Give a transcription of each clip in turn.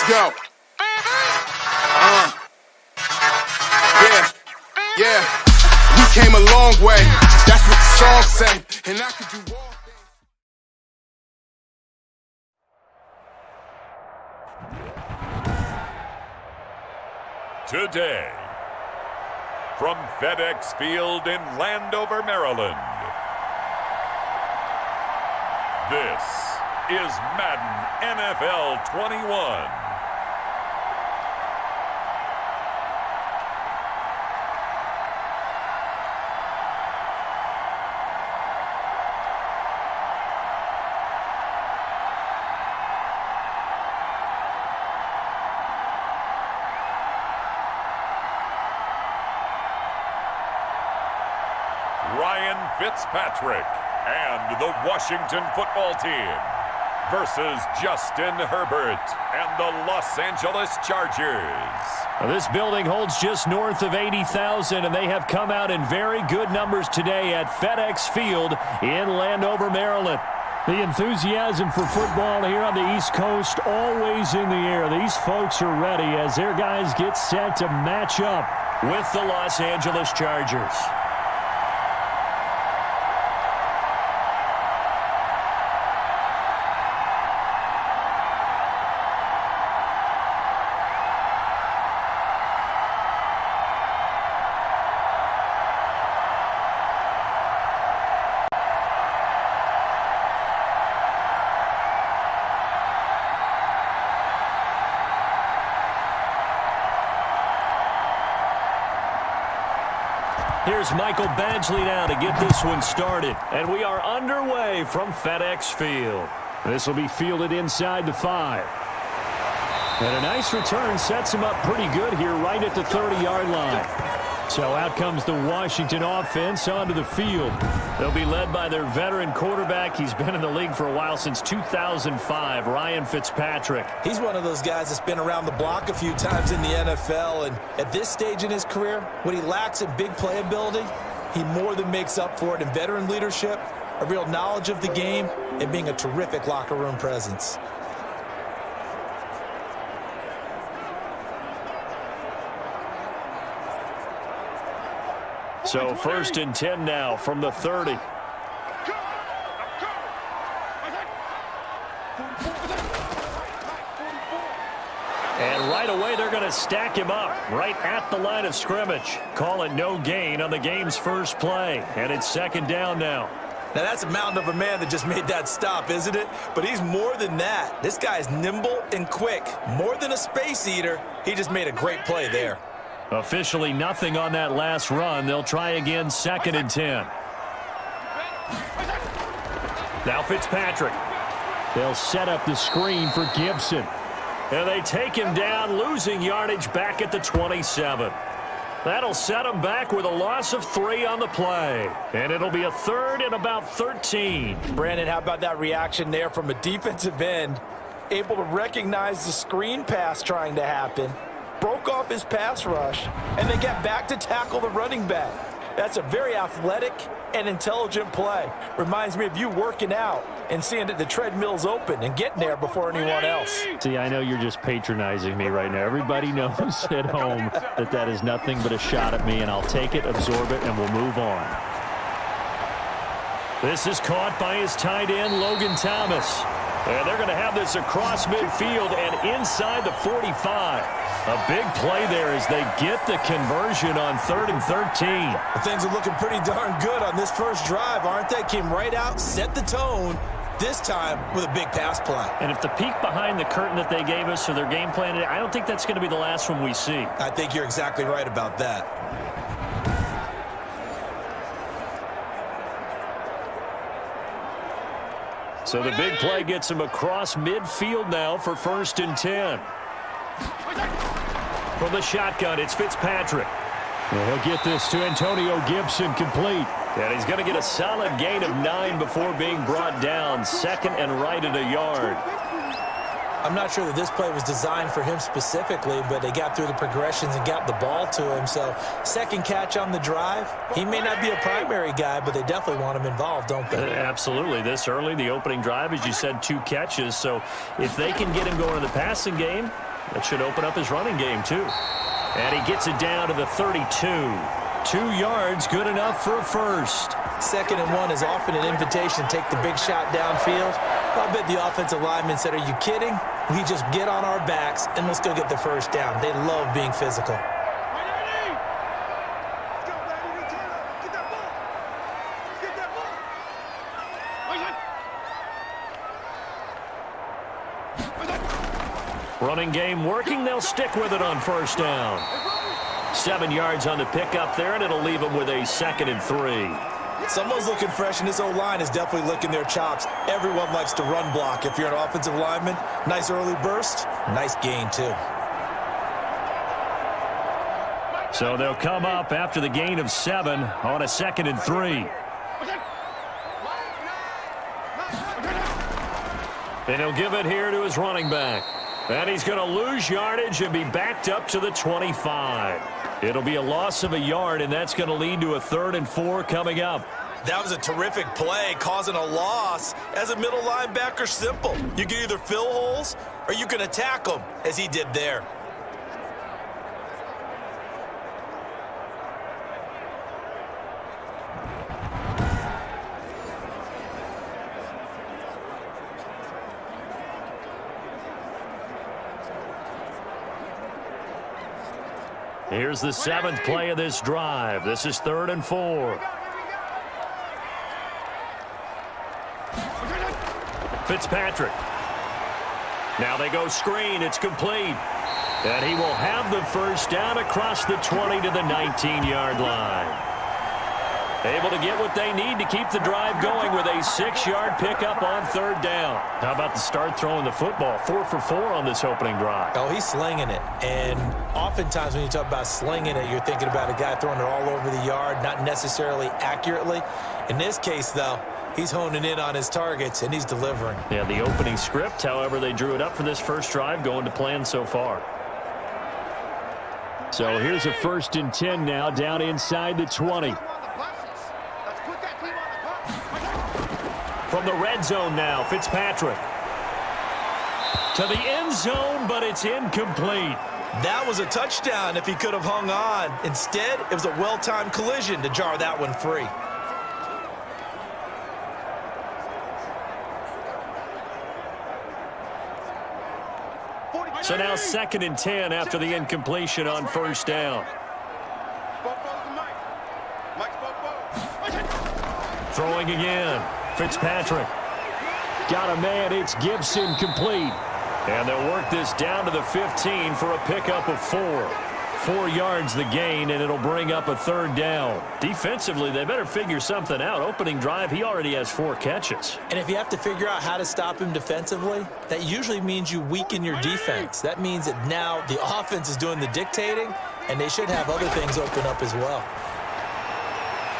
go. Yeah. We came a long way. That's what the song say. And I could do all things. Today, from FedEx Field in Landover, Maryland, this is Madden NFL 21. Ryan Fitzpatrick and the Washington football team versus Justin Herbert and the Los Angeles Chargers. This building holds just north of 80,000, and they have come out in very good numbers today at FedEx Field in Landover, Maryland. The enthusiasm for football here on the East Coast always in the air. These folks are ready as their guys get set to match up with the Los Angeles Chargers. Here's Michael Badgley now to get this one started. And we are underway from FedEx Field. This will be fielded inside the 5. And a nice return sets him up pretty good here right at the 30-yard line. So out comes the Washington offense onto the field. They'll be led by their veteran quarterback. He's been in the league for a while, since 2005, Ryan Fitzpatrick. He's one of those guys that's been around the block a few times in the NFL, and at this stage in his career, what he lacks in big playability, he more than makes up for it in veteran leadership, a real knowledge of the game, and being a terrific locker room presence. So 1st and 10 now from the 30. And right away they're going to stack him up right at the line of scrimmage. Call it no gain on the game's first play. And it's 2nd down now. Now that's a mountain of a man that just made that stop, isn't it? But he's more than that. This guy's nimble and quick. More than a space eater, he just made a great play there. Officially nothing on that last run. They'll try again, 2nd and 10. Now Fitzpatrick. They'll set up the screen for Gibson. And they take him down, losing yardage back at the 27. That'll set him back with a loss of 3 on the play. And it'll be a 3rd and about 13. Brandon, how about that reaction there from a defensive end? Able to recognize the screen pass trying to happen. Broke off his pass rush, and then get back to tackle the running back. That's a very athletic and intelligent play. Reminds me of you working out and seeing that the treadmill's open and getting there before anyone else. See, I know you're just patronizing me right now. Everybody knows at home that that is nothing but a shot at me, and I'll take it, absorb it, and we'll move on. This is caught by his tight end, Logan Thomas. And they're going to have this across midfield and inside the 45. A big play there as they get the conversion on 3rd and 13. Well, things are looking pretty darn good on this first drive, aren't they? Came right out, set the tone, this time with a big pass play. And if the peek behind the curtain that they gave us or their game plan, I don't think that's going to be the last one we see. I think you're exactly right about that. So the big play gets him across midfield now for 1st and 10. From the shotgun, it's Fitzpatrick. And he'll get this to Antonio Gibson complete. And he's going to get a solid gain of 9 before being brought down. 2nd and right at a yard. I'm not sure that this play was designed for him specifically, but they got through the progressions and got the ball to him. So 2nd catch on the drive. He may not be a primary guy, but they definitely want him involved, don't they? Absolutely. This early, the opening drive, as you said, 2 catches. So if they can get him going in the passing game, That should open up his running game, too. And he gets it down to the 32. 2 yards, good enough for a first. 2nd and 1 is often an invitation to take the big shot downfield. I bet the offensive lineman said, are you kidding? We just get on our backs and let's go get the first down. They love being physical. Running game working. They'll stick with it on first down. 7 yards on the pickup there, and it'll leave them with a 2nd and 3. Someone's looking fresh, and this O-line is definitely licking their chops. Everyone likes to run block. If you're an offensive lineman, nice early burst, nice gain too. So they'll come up after the gain of 7 on a 2nd and 3. And he'll give it here to his running back. And he's going to lose yardage and be backed up to the 25. It'll be a loss of a yard, and that's going to lead to a 3rd and 4 coming up. That was a terrific play, causing a loss. As a middle linebacker, simple. You can either fill holes or you can attack them, as he did there. Here's the 7th play of this drive. This is 3rd and 4. Fitzpatrick. Now they go screen. It's complete. And he will have the first down across the 20 to the 19-yard line. Able to get what they need to keep the drive going with a 6-yard pickup on 3rd down. How about the start throwing the football? 4 for 4 on this opening drive. Oh, he's slinging it. And oftentimes when you talk about slinging it, you're thinking about a guy throwing it all over the yard, not necessarily accurately. In this case, though, he's honing in on his targets, and he's delivering. Yeah, the opening script, however, they drew it up for this first drive, going to plan so far. So here's a 1st and 10 now, down inside the 20. From the red zone now, Fitzpatrick. To the end zone, but it's incomplete. That was a touchdown if he could have hung on. Instead, it was a well-timed collision to jar that one free. So now 2nd and 10 after the incompletion on first down. Throwing again. Fitzpatrick. Got a man. It's Gibson complete. And they'll work this down to the 15 for a pickup of 4. 4 yards the gain, and it'll bring up a 3rd down. Defensively, they better figure something out. Opening drive, he already has 4 catches. And if you have to figure out how to stop him defensively, that usually means you weaken your defense. That means that now the offense is doing the dictating, and they should have other things open up as well.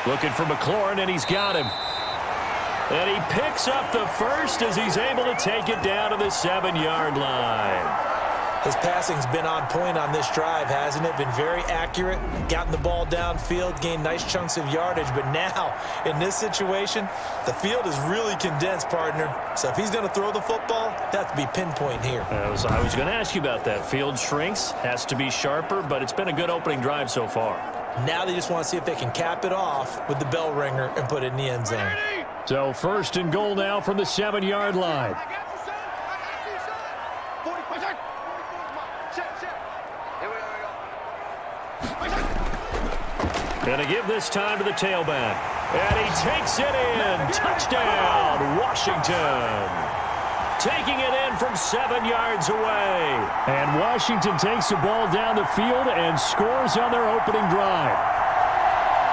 Looking for McLaurin, and he's got him. And he picks up the first as he's able to take it down to the 7-yard line. His passing's been on point on this drive, hasn't it? Been very accurate, gotten the ball downfield, gained nice chunks of yardage. But now, in this situation, the field is really condensed, partner. So if he's going to throw the football, that has to be pinpoint here. I was going to ask you about that. Field shrinks, has to be sharper, but it's been a good opening drive so far. Now they just want to see if they can cap it off with the bell ringer and put it in the end zone. So 1st and goal now from the 7-yard line. Gonna give this time to the tailback. And he takes it in. Touchdown, Washington. Taking it in from 7 yards away. And Washington takes the ball down the field and scores on their opening drive.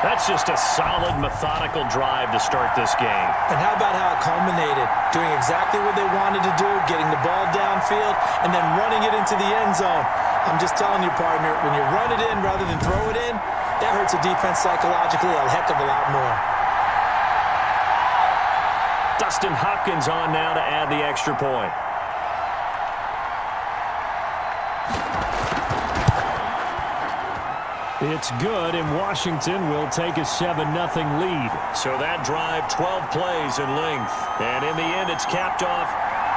That's just a solid, methodical drive to start this game. And how about how it culminated? Doing exactly what they wanted to do, getting the ball downfield, and then running it into the end zone. I'm just telling you, partner, when you run it in rather than throw it in, that hurts a defense psychologically a heck of a lot more. Dustin Hopkins on now to add the extra point. It's good, and Washington will take a 7-0 lead. So that drive, 12 plays in length. And in the end, it's capped off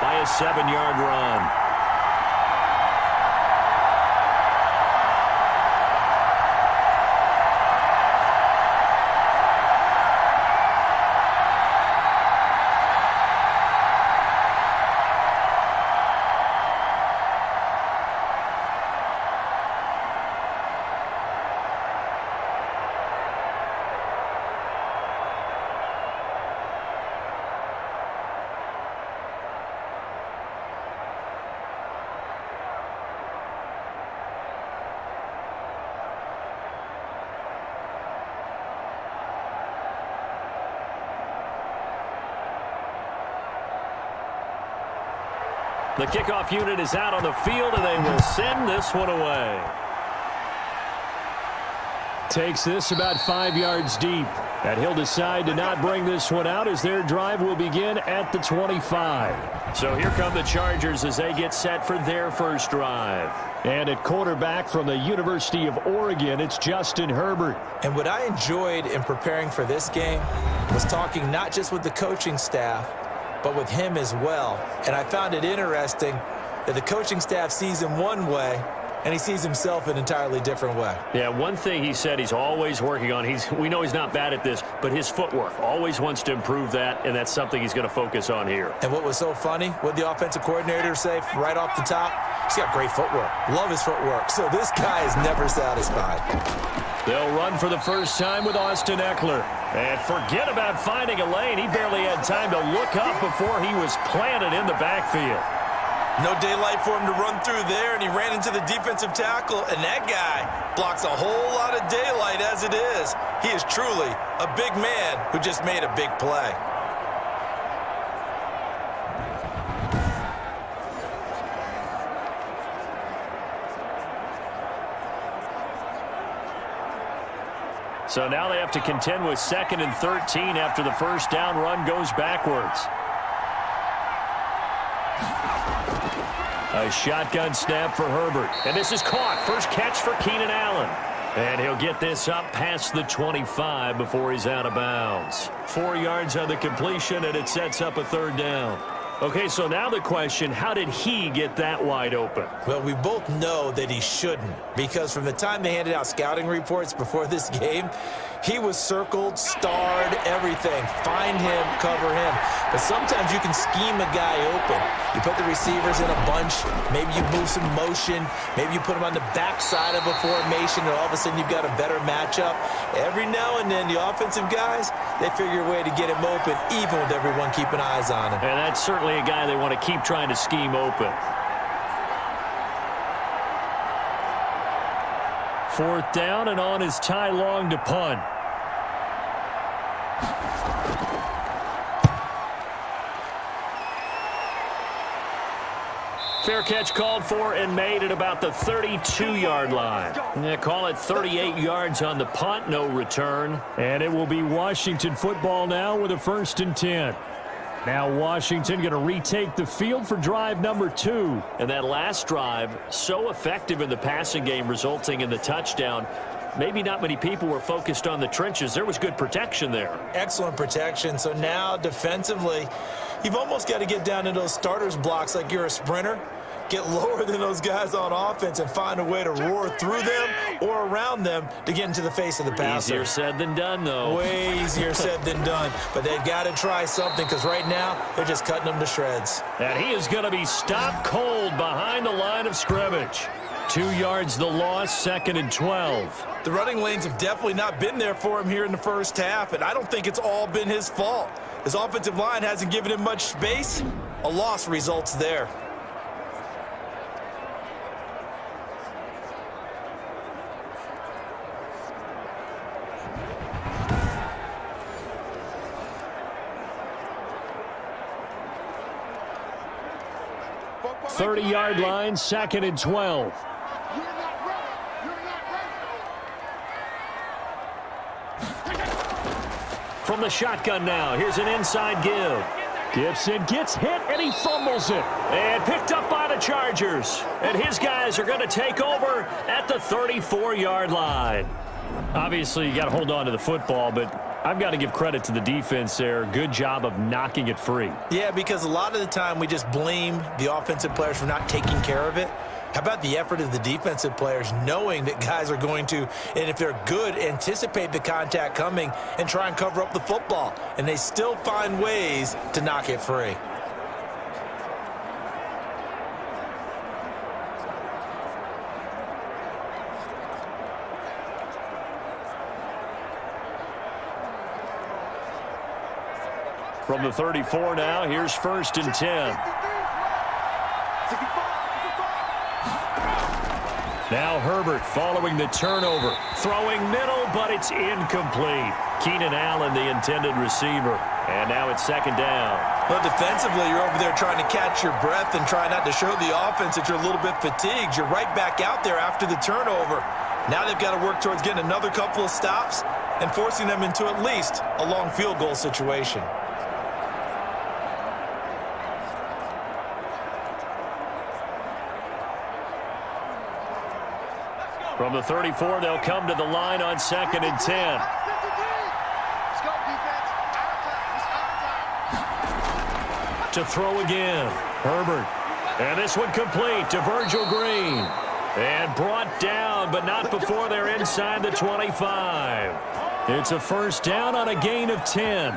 by a 7-yard run. The kickoff unit is out on the field, and they will send this one away. Takes this about 5 yards deep. And he'll decide to not bring this one out as their drive will begin at the 25. So here come the Chargers as they get set for their first drive. And at quarterback from the University of Oregon, it's Justin Herbert. And what I enjoyed in preparing for this game was talking not just with the coaching staff, but with him as well. And I found it interesting that the coaching staff sees him one way, and he sees himself an entirely different way. Yeah, one thing he said he's always working on, we know he's not bad at this, but his footwork, always wants to improve that, and that's something he's going to focus on here. And what was so funny, what the offensive coordinator say right off the top, he's got great footwork. Love his footwork. So this guy is never satisfied. They'll run for the first time with Austin Eckler. And forget about finding a lane. He barely had time to look up before he was planted in the backfield. No daylight for him to run through there, and he ran into the defensive tackle, and that guy blocks a whole lot of daylight as it is. He is truly a big man who just made a big play. So now they have to contend with 2nd and 13 after the first down run goes backwards. A shotgun snap for Herbert. And this is caught. First catch for Keenan Allen. And he'll get this up past the 25 before he's out of bounds. 4 yards on the completion, and it sets up a third down. Okay, so now the question, how did he get that wide open? Well, we both know that he shouldn't, because from the time they handed out scouting reports before this game, he was circled, starred, everything. Find him, cover him. But sometimes you can scheme a guy open. You put the receivers in a bunch. Maybe you move some motion. Maybe you put them on the backside of a formation, and all of a sudden you've got a better matchup. Every now and then, the offensive guys, they figure a way to get him open, even with everyone keeping eyes on him. And that's certainly a guy they want to keep trying to scheme open. 4th down, and on is Ty Long to punt. Fair catch called for and made at about the 32-yard line. They call it 38 yards on the punt, no return. And it will be Washington football now with a 1st and 10. Now Washington going to retake the field for drive number 2. And that last drive, so effective in the passing game, resulting in the touchdown. Maybe not many people were focused on the trenches. There was good protection there. Excellent protection. So now defensively, you've almost got to get down into those starters blocks like you're a sprinter. Get lower than those guys on offense and find a way to roar through them or around them to get into the face of the passer. Easier said than done, though. Way easier said than done. But they've got to try something, because right now they're just cutting them to shreds. And he is going to be stopped cold behind the line of scrimmage. 2 yards the loss, 2nd and 12. The running lanes have definitely not been there for him here in the first half, and I don't think it's all been his fault. His offensive line hasn't given him much space. A loss results there. Thirty-yard line, 2nd and 12. From the shotgun now, here's an inside give. Gibson gets hit, and he fumbles it. And picked up by the Chargers. And his guys are going to take over at the 34-yard line. Obviously, you got to hold on to the football, but I've got to give credit to the defense there. Good job of knocking it free. Yeah, because a lot of the time we just blame the offensive players for not taking care of it. How about the effort of the defensive players knowing that guys are going to, and if they're good, anticipate the contact coming and try and cover up the football. And they still find ways to knock it free. From the 34 now, here's 1st and 10. Now Herbert following the turnover. Throwing middle, but it's incomplete. Keenan Allen, the intended receiver. And now it's second down. Well, defensively, you're over there trying to catch your breath and try not to show the offense that you're a little bit fatigued. You're right back out there after the turnover. Now they've got to work towards getting another couple of stops and forcing them into at least a long field goal situation. From the 34, they'll come to the line on 2nd and 10. To throw again, Herbert. And this one complete to Virgil Green. And brought down, but not before they're inside the 25. It's a first down on a gain of 10.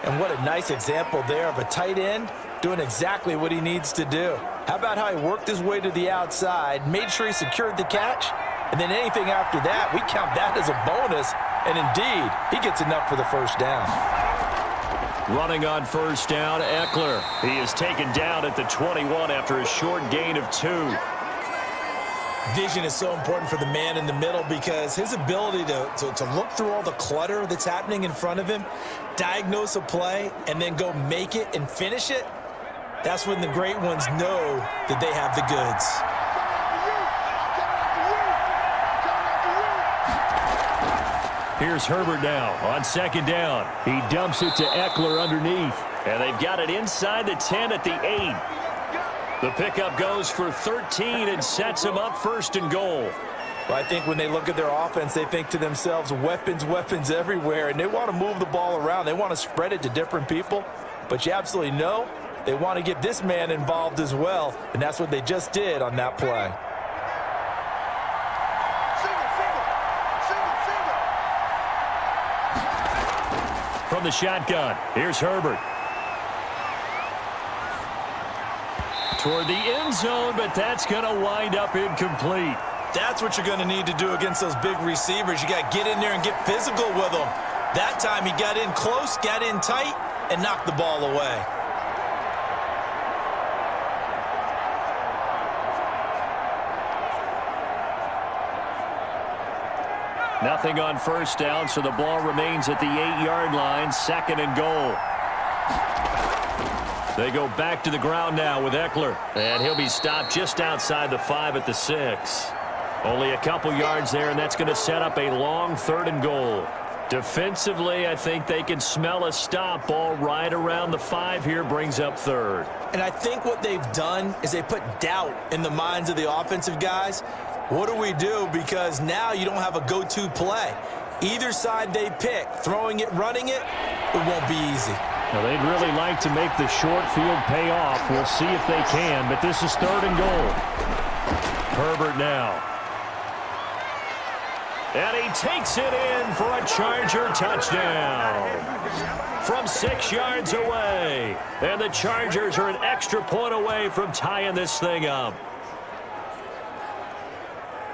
And what a nice example there of a tight end doing exactly what he needs to do. How about how he worked his way to the outside, made sure he secured the catch, and then anything after that, we count that as a bonus. And indeed, he gets enough for the first down. Running on first down, Eckler. He is taken down at the 21 after a short gain of 2. Vision is so important for the man in the middle because his ability to look through all the clutter that's happening in front of him, diagnose a play, and then go make it and finish it, that's when the great ones know that they have the goods. Here's Herbert now on second down. He dumps it to Eckler underneath. And they've got it inside the 10 at the 8. The pickup goes for 13 and sets him up first and goal. Well, I think when they look at their offense, they think to themselves, weapons, weapons everywhere, and they want to move the ball around. They want to spread it to different people. But you absolutely know they want to get this man involved as well, and that's what they just did on that play. From the shotgun, here's Herbert. Toward the end zone, but that's going to wind up incomplete. That's what you're going to need to do against those big receivers. You got to get in there and get physical with them. That time he got in close, got in tight, and knocked the ball away. Nothing on first down, so the ball remains at the 8-yard line, 2nd and goal. They go back to the ground now with Eckler, and he'll be stopped just outside the 5 at the 6. Only a couple yards there, and that's going to set up a long 3rd and goal. Defensively, I think they can smell a stop. Ball right around the 5 here brings up 3rd. And I think what they've done is they put doubt in the minds of the offensive guys. What do we do? Because now you don't have a go-to play. Either side they pick, throwing it, running it, it won't be easy. Now, they'd really like to make the short field pay off. We'll see if they can, but this is 3rd and goal. Herbert now. And he takes it in for a Charger touchdown from 6 yards away. And the Chargers are an extra point away from tying this thing up.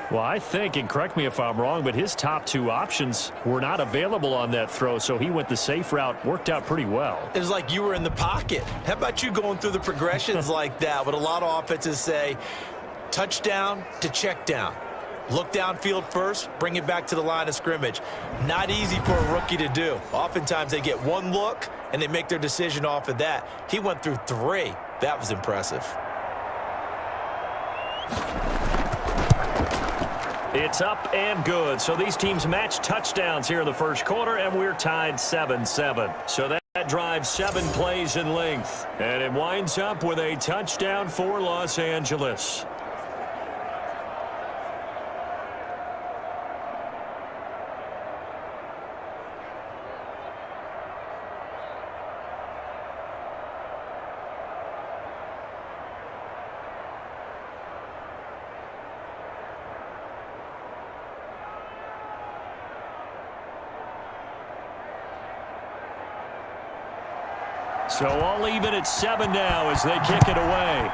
Well, I think, and correct me if I'm wrong, but his top 2 options were not available on that throw, so he went the safe route. Worked out pretty well. It was like you were in the pocket. How about you going through the progressions like that? What a lot of offenses say, touchdown to check down. Look downfield first, bring it back to the line of scrimmage. Not easy for a rookie to do. Oftentimes they get one look, and they make their decision off of that. He went through 3. That was impressive. It's up and good. So these teams match touchdowns here in the first quarter, and we're tied 7-7. So that drives 7 plays in length. And it winds up with a touchdown for Los Angeles. So all even at 7 now as they kick it away.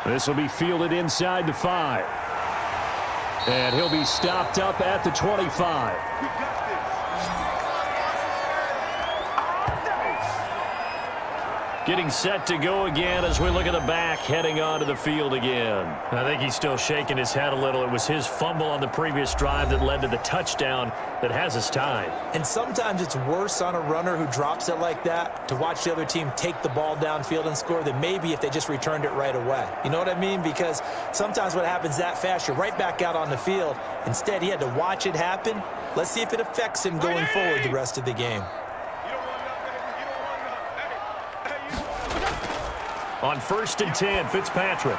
This will be fielded inside the 5. And he'll be stopped up at the 25. Getting set to go again as we look at the back heading onto the field again. I think he's still shaking his head a little. It was his fumble on the previous drive that led to the touchdown that has us tied. And sometimes it's worse on a runner who drops it like that to watch the other team take the ball downfield and score than maybe if they just returned it right away. You know what I mean? Because sometimes what happens that fast, you're right back out on the field. Instead, he had to watch it happen. Let's see if it affects him going forward the rest of the game. On 1st and 10, Fitzpatrick.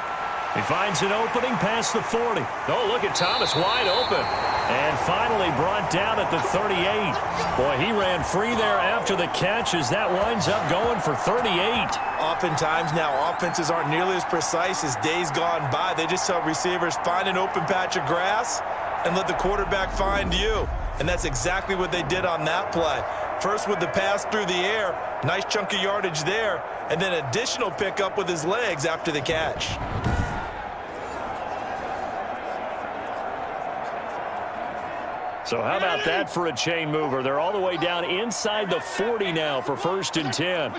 He finds an opening past the 40. Oh, look at Thomas wide open. And finally brought down at the 38. Boy, he ran free there after the catch as that winds up going for 38. Oftentimes now, offenses aren't nearly as precise as days gone by. They just tell receivers, find an open patch of grass and let the quarterback find you. And that's exactly what they did on that play. First with the pass through the air, nice chunk of yardage there, and then additional pickup with his legs after the catch. So how about that for a chain mover? They're all the way down inside the 40 now for 1st and 10.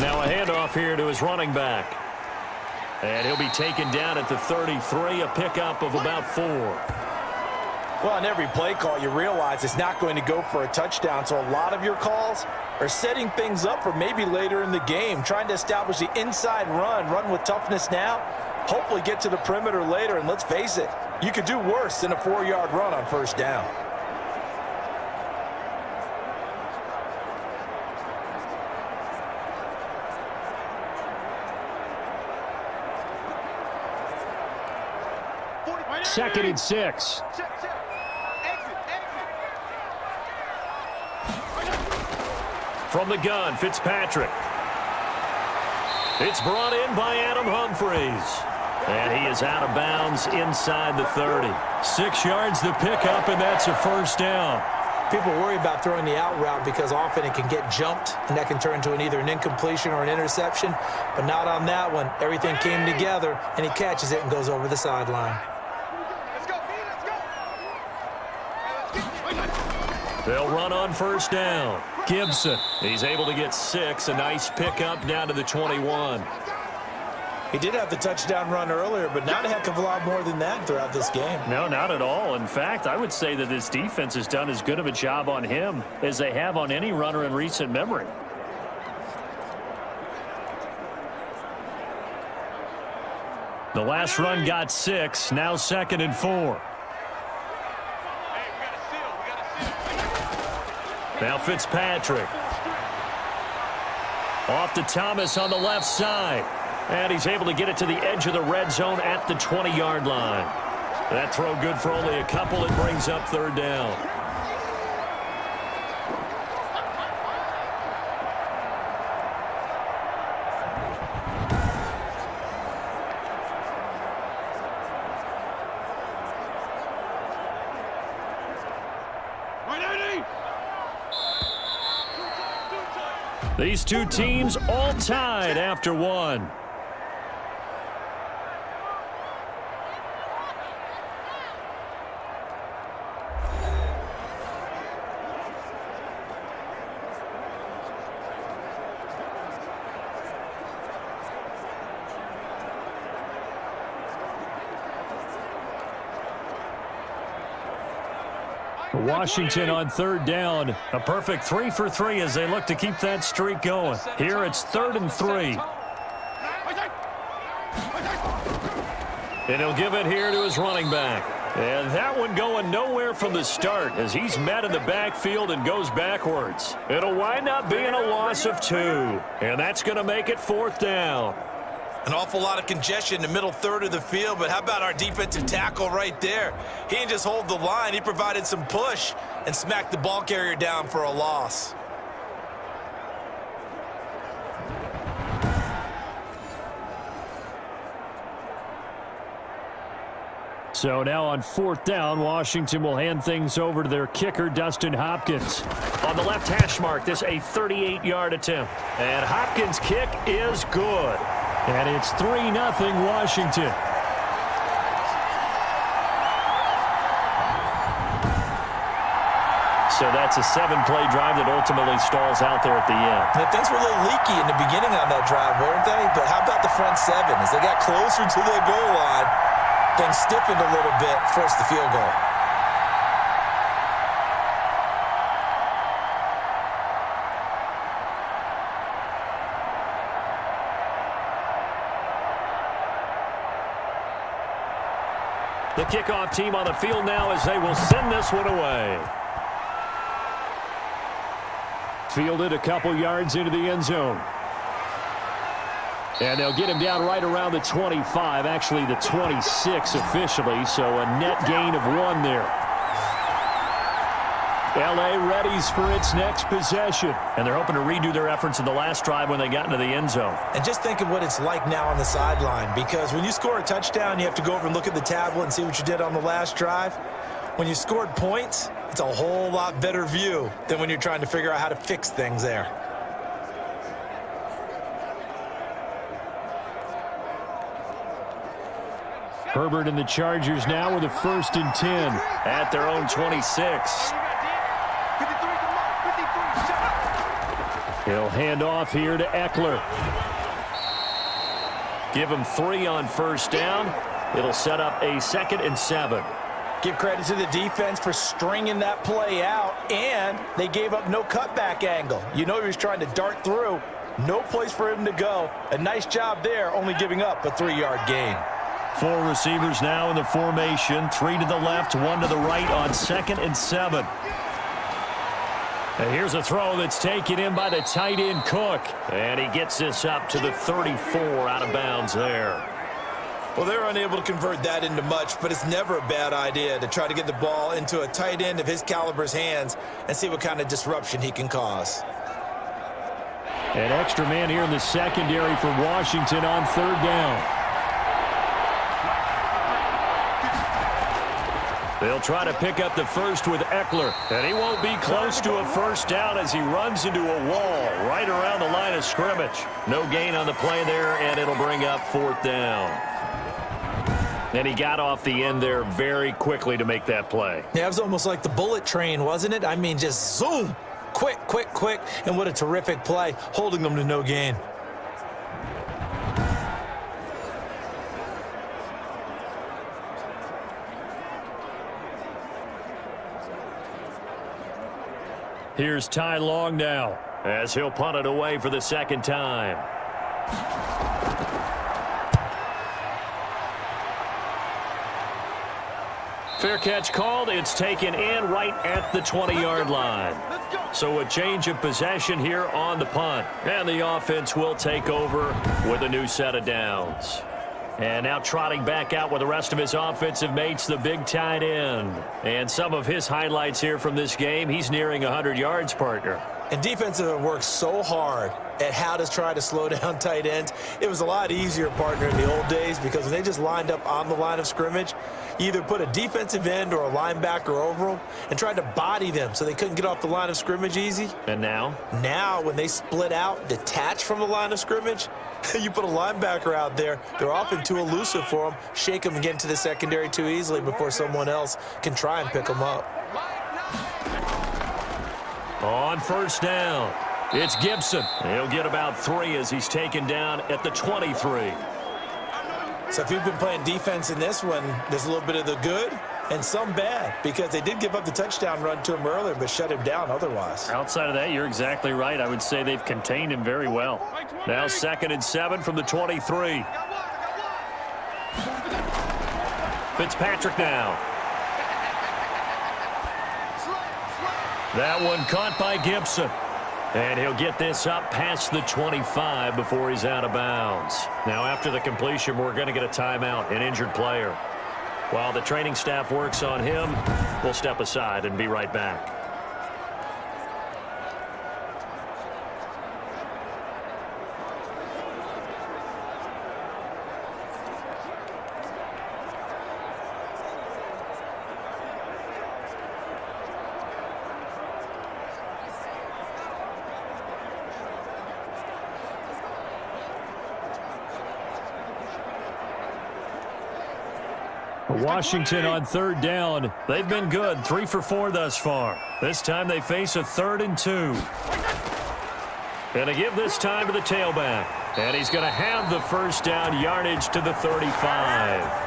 Now a handoff here to his running back. And he'll be taken down at the 33, a pickup of about 4. Well, on every play call, you realize it's not going to go for a touchdown, so a lot of your calls are setting things up for maybe later in the game, trying to establish the inside run with toughness now, hopefully get to the perimeter later, and let's face it, you could do worse than a 4-yard run on 1st down. Second and 6. From the gun, Fitzpatrick. It's brought in by Adam Humphries. And he is out of bounds inside the 30. 6 yards the pickup, and that's a 1st down. People worry about throwing the out route because often it can get jumped, and that can turn into either an incompletion or an interception. But not on that one. Everything came together, and he catches it and goes over the sideline. They'll run on 1st down. Gibson. He's able to get 6. A nice pickup down to the 21. He did have the touchdown run earlier, but not a heck of a lot more than that throughout this game. No, not at all. In fact, I would say that this defense has done as good of a job on him as they have on any runner in recent memory. The last run got 6. Now 2nd and 4. Now Fitzpatrick. Off to Thomas on the left side. And he's able to get it to the edge of the red zone at the 20-yard line. That throw good for only a couple. It brings up 3rd down. These two teams all tied after 1. Washington on 3rd down. A perfect 3 for 3 as they look to keep that streak going. Here it's 3rd and 3. And he'll give it here to his running back. And that one going nowhere from the start as he's met in the backfield and goes backwards. It'll wind up being a loss of 2. And that's going to make it 4th down. An awful lot of congestion in the middle third of the field, but how about our defensive tackle right there? He didn't just hold the line, he provided some push and smacked the ball carrier down for a loss. So now on 4th down, Washington will hand things over to their kicker, Dustin Hopkins. On the left hash mark, this a 38-yard attempt. And Hopkins' kick is good. And it's 3-0 Washington. So that's a 7-play drive that ultimately stalls out there at the end. And things were a little leaky in the beginning on that drive, weren't they? But how about the front seven? As they got closer to the goal line, things stiffened a little bit, forced the field goal. The kickoff team on the field now as they will send this one away. Fielded a couple yards into the end zone. And they'll get him down right around the 25, actually the 26 officially, so a net gain of 1 there. L.A. readies for its next possession. And they're hoping to redo their efforts in the last drive when they got into the end zone. And just think of what it's like now on the sideline, because when you score a touchdown, you have to go over and look at the tablet and see what you did on the last drive. When you scored points, it's a whole lot better view than when you're trying to figure out how to fix things there. Herbert and the Chargers now with a 1st and 10 at their own 26. He'll hand off here to Eckler. Give him 3 on 1st down. It'll set up a 2nd and 7. Give credit to the defense for stringing that play out, and they gave up no cutback angle. You know he was trying to dart through. No place for him to go. A nice job there, only giving up a 3-yard gain. 4 receivers now in the formation. 3 to the left, 1 to the right on 2nd and 7. And here's a throw that's taken in by the tight end Cook. And he gets this up to the 34 out of bounds there. Well, they're unable to convert that into much, but it's never a bad idea to try to get the ball into a tight end of his caliber's hands and see what kind of disruption he can cause. An extra man here in the secondary for Washington on 3rd down. They'll try to pick up the first with Eckler. And he won't be close to a 1st down as he runs into a wall right around the line of scrimmage. No gain on the play there, and it'll bring up 4th down. And he got off the end there very quickly to make that play. Yeah, it was almost like the bullet train, wasn't it? I mean, just zoom. Quick, quick, quick. And what a terrific play, holding them to no gain. Here's Ty Long now, as he'll punt it away for the 2nd time. Fair catch called. It's taken in right at the 20-yard line. So a change of possession here on the punt. And the offense will take over with a new set of downs. And now trotting back out with the rest of his offensive mates, the big tight end. And some of his highlights here from this game, he's nearing 100 yards, partner. And defensive have worked so hard at how to try to slow down tight ends. It was a lot easier, partner, in the old days because when they just lined up on the line of scrimmage, you either put a defensive end or a linebacker over them and tried to body them so they couldn't get off the line of scrimmage easy. And now? Now, when they split out, detach from the line of scrimmage, you put a linebacker out there, they're often too elusive for them, shake them and get into the secondary too easily before someone else can try and pick them up. On 1st down, it's Gibson. He'll get about 3 as he's taken down at the 23. So if you've been playing defense in this one, there's a little bit of the good and some bad because they did give up the touchdown run to him earlier but shut him down otherwise. Outside of that, you're exactly right. I would say they've contained him very well. Now 2nd and 7 from the 23. Fitzpatrick now. That one caught by Gibson. And he'll get this up past the 25 before he's out of bounds. Now after the completion, we're going to get a timeout, an injured player. While the training staff works on him, we'll step aside and be right back. Washington on third down. They've been good, 3 for 4 thus far. This time they face a 3rd and 2. And they give this time to the tailback. And he's going to have the first down yardage to the 35.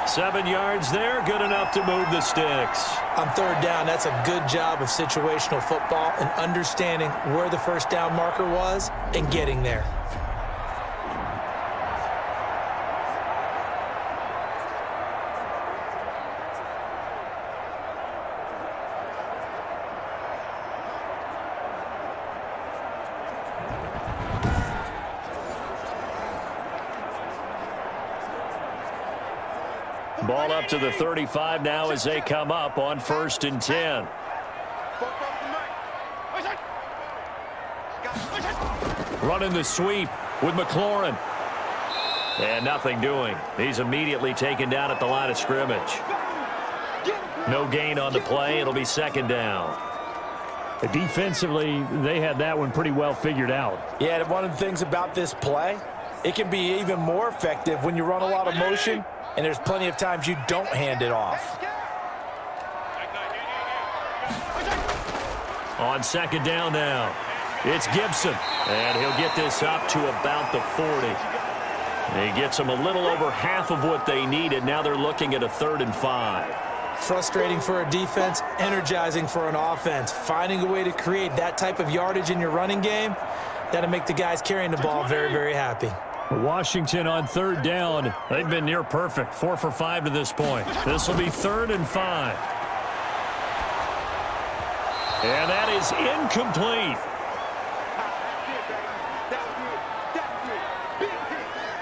7 yards there, good enough to move the sticks. On third down, that's a good job of situational football and understanding where the first down marker was and getting there. Ball up to the 35 now as they come up on 1st and 10. Running the sweep with McLaurin. And nothing doing. He's immediately taken down at the line of scrimmage. No gain on the play. It'll be 2nd down. Defensively, they had that one pretty well figured out. Yeah, and one of the things about this play, it can be even more effective when you run a lot of motion, and there's plenty of times you don't hand it off. On 2nd down now, it's Gibson. And he'll get this up to about the 40. He gets them a little over half of what they needed. Now they're looking at a 3rd and 5. Frustrating for a defense, energizing for an offense. Finding a way to create that type of yardage in your running game, that'll make the guys carrying the ball very, very happy. Washington on 3rd down. They've been near perfect, 4 for 5 to this point. This will be 3rd and 5. And that is incomplete.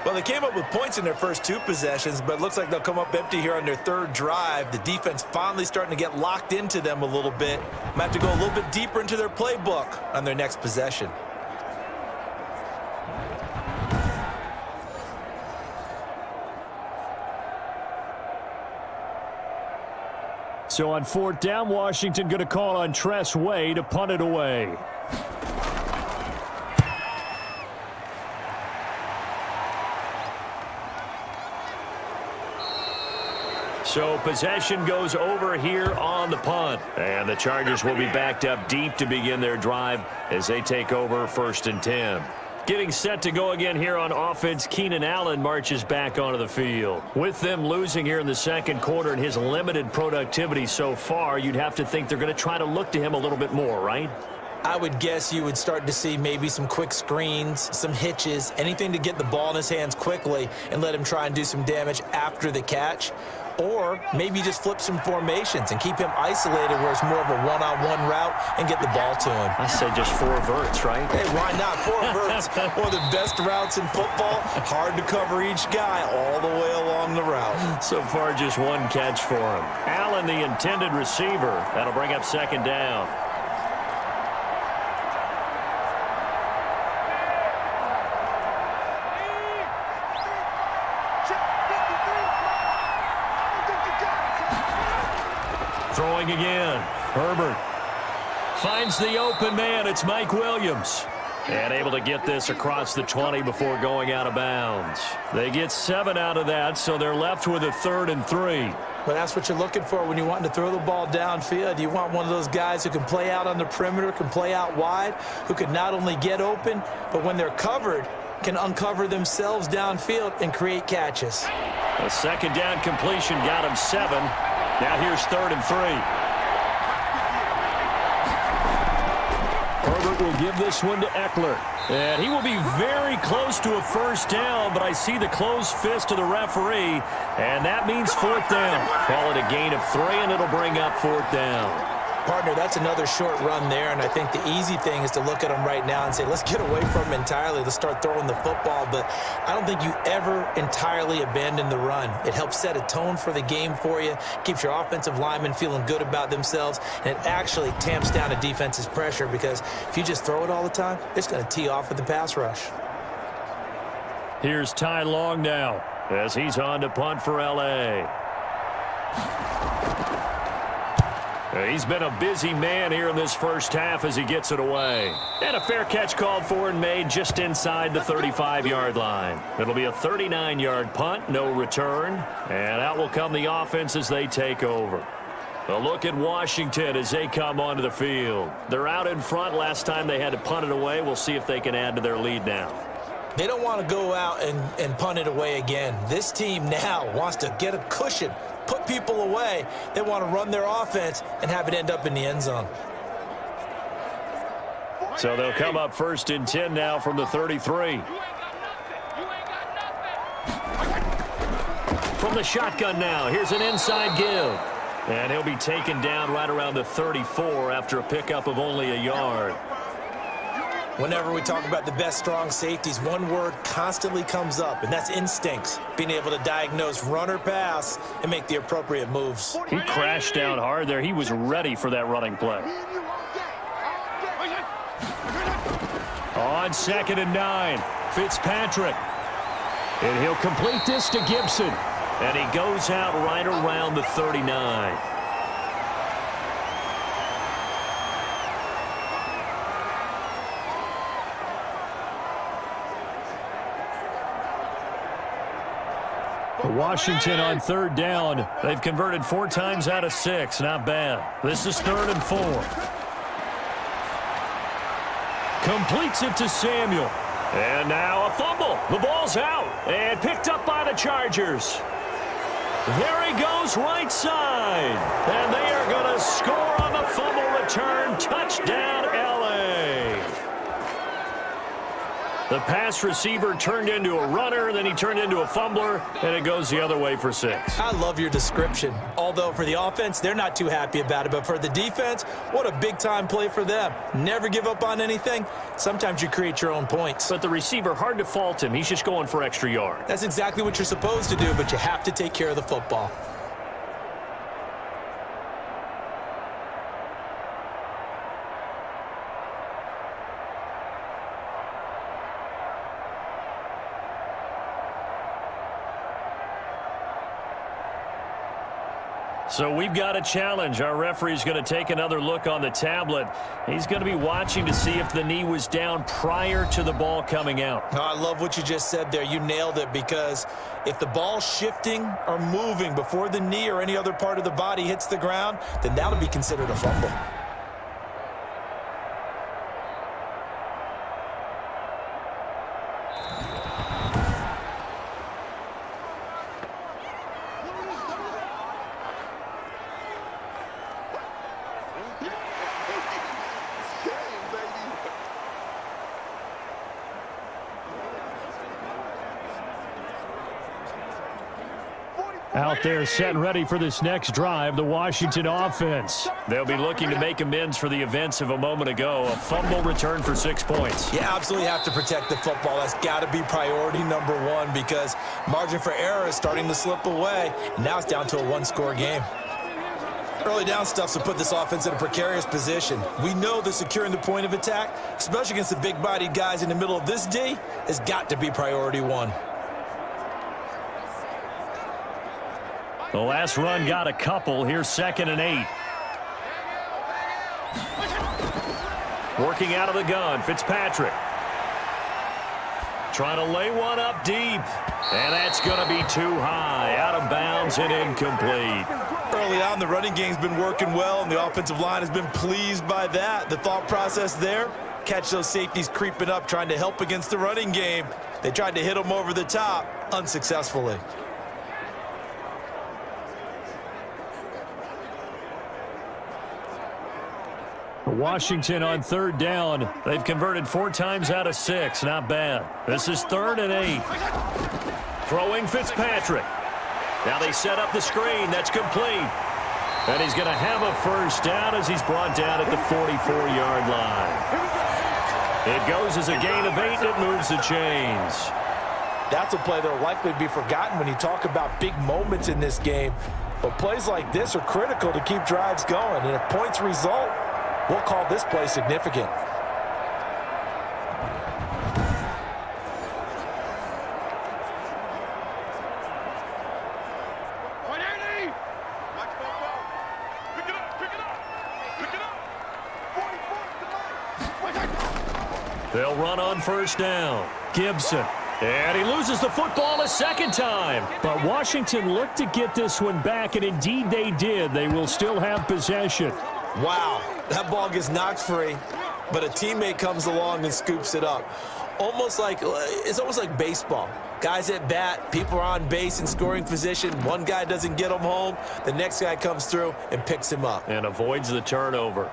Well, they came up with points in their first 2 possessions, but it looks like they'll come up empty here on their 3rd drive. The defense finally starting to get locked into them a little bit. Might have to go a little bit deeper into their playbook on their next possession. So on 4th down, Washington going to call on Tress Way to punt it away. So possession goes over here on the punt. And the Chargers will be backed up deep to begin their drive as they take over 1st and 10. Getting set to go again here on offense, Keenan Allen marches back onto the field. With them losing here in the 2nd quarter and his limited productivity so far, you'd have to think they're going to try to look to him a little bit more, right? I would guess you would start to see maybe some quick screens, some hitches, anything to get the ball in his hands quickly and let him try and do some damage after the catch. Or maybe just flip some formations and keep him isolated where it's more of a one-on-one route and get the ball to him. I say just 4 verts, right? Hey, why not? 4 verts, one of the best routes in football. Hard to cover each guy all the way along the route. So far, just 1 catch for him. Allen, the intended receiver. That'll bring up 2nd down. Throwing again. Herbert finds the open man. It's Mike Williams. And able to get this across the 20 before going out of bounds. They get 7 out of that, so they're left with a 3rd and 3. Well, that's what you're looking for when you want to throw the ball downfield. You want one of those guys who can play out on the perimeter, can play out wide, who can not only get open, but when they're covered, can uncover themselves downfield and create catches. A 2nd down completion got him 7. Now here's 3rd and 3. Herbert will give this one to Eckler. And he will be very close to a 1st down, but I see the closed fist of the referee, and that means 4th down. Call it a gain of 3, and it'll bring up 4th down. Partner, that's another short run there, and I think the easy thing is to look at him right now and say, let's get away from him entirely. Let's start throwing the football, but I don't think you ever entirely abandon the run. It helps set a tone for the game for you, keeps your offensive linemen feeling good about themselves, and it actually tamps down a defense's pressure because if you just throw it all the time, it's going to tee off with the pass rush. Here's Ty Long now as he's on to punt for L.A. He's been a busy man here in this first half as he gets it away. And a fair catch called for and made just inside the 35-yard line. It'll be a 39-yard punt, no return. And out will come the offense as they take over. A look at Washington as they come onto the field. They're out in front. Last time they had to punt it away. We'll see if they can add to their lead now. They don't want to go out and punt it away again. This team now wants to get a cushion, put people away. They want to run their offense and have it end up in the end zone. So they'll come up 1st and 10 now from the 33. From the shotgun now, here's an inside give. And he'll be taken down right around the 34 after a pickup of only a yard. Whenever we talk about the best strong safeties, one word constantly comes up, and that's instincts. Being able to diagnose run or pass and make the appropriate moves. He crashed down hard there. He was ready for that running play. On 2nd and 9, Fitzpatrick. And he'll complete this to Gibson. And he goes out right around the 39. Washington on 3rd down. They've converted 4 times out of 6. Not bad. This is 3rd and 4. Completes it to Samuel. And now a fumble. The ball's out. And picked up by the Chargers. There he goes right side. And they are going to score on the fumble return. Touchdown, L.A. The pass receiver turned into a runner, then he turned into a fumbler, and it goes the other way for 6. I love your description. Although for the offense, they're not too happy about it. But for the defense, what a big-time play for them. Never give up on anything. Sometimes you create your own points. But the receiver, hard to fault him. He's just going for extra yard. That's exactly what you're supposed to do, but you have to take care of the football. So we've got a challenge. Our referee's going to take another look on the tablet. He's going to be watching to see if the knee was down prior to the ball coming out. No, I love what you just said there. You nailed it, because if the ball's shifting or moving before the knee or any other part of the body hits the ground, then that'll be considered a fumble. Out there set and ready for this next drive, the Washington offense. They'll be looking to make amends for the events of a moment ago. A fumble return for 6 points. You absolutely have to protect the football. That's got to be priority number one, because margin for error is starting to slip away, and now it's down to a one-score game. Early down stuff to put this offense in a precarious position. We know that securing the point of attack, especially against the big-bodied guys in the middle of this D, has got to be priority one. The last run got a couple. Here's 2nd and 8. Working out of the gun, Fitzpatrick. Trying to lay one up deep. And that's going to be too high. Out of bounds and incomplete. Early on, the running game's been working well, and the offensive line has been pleased by that. The thought process there, catch those safeties creeping up, trying to help against the running game. They tried to hit them over the top, unsuccessfully. Washington on 3rd down. They've converted 4 times out of 6. Not bad. This is 3rd and 8. Throwing Fitzpatrick. Now they set up the screen. That's complete. And he's going to have a first down as he's brought down at the 44-yard line. It goes as a gain of 8, and it moves the chains. That's a play that will likely be forgotten when you talk about big moments in this game. But plays like this are critical to keep drives going. And if points result, we'll call this play significant. They'll run on first down. Gibson. And he loses the football a second time. But Washington looked to get this one back, and indeed they did. They will still have possession. Wow, that ball gets knocked free, but a teammate comes along and scoops it up. It's almost like baseball. Guys at bat, people are on base in scoring position. One guy doesn't get him home. The next guy comes through and picks him up. And avoids the turnover.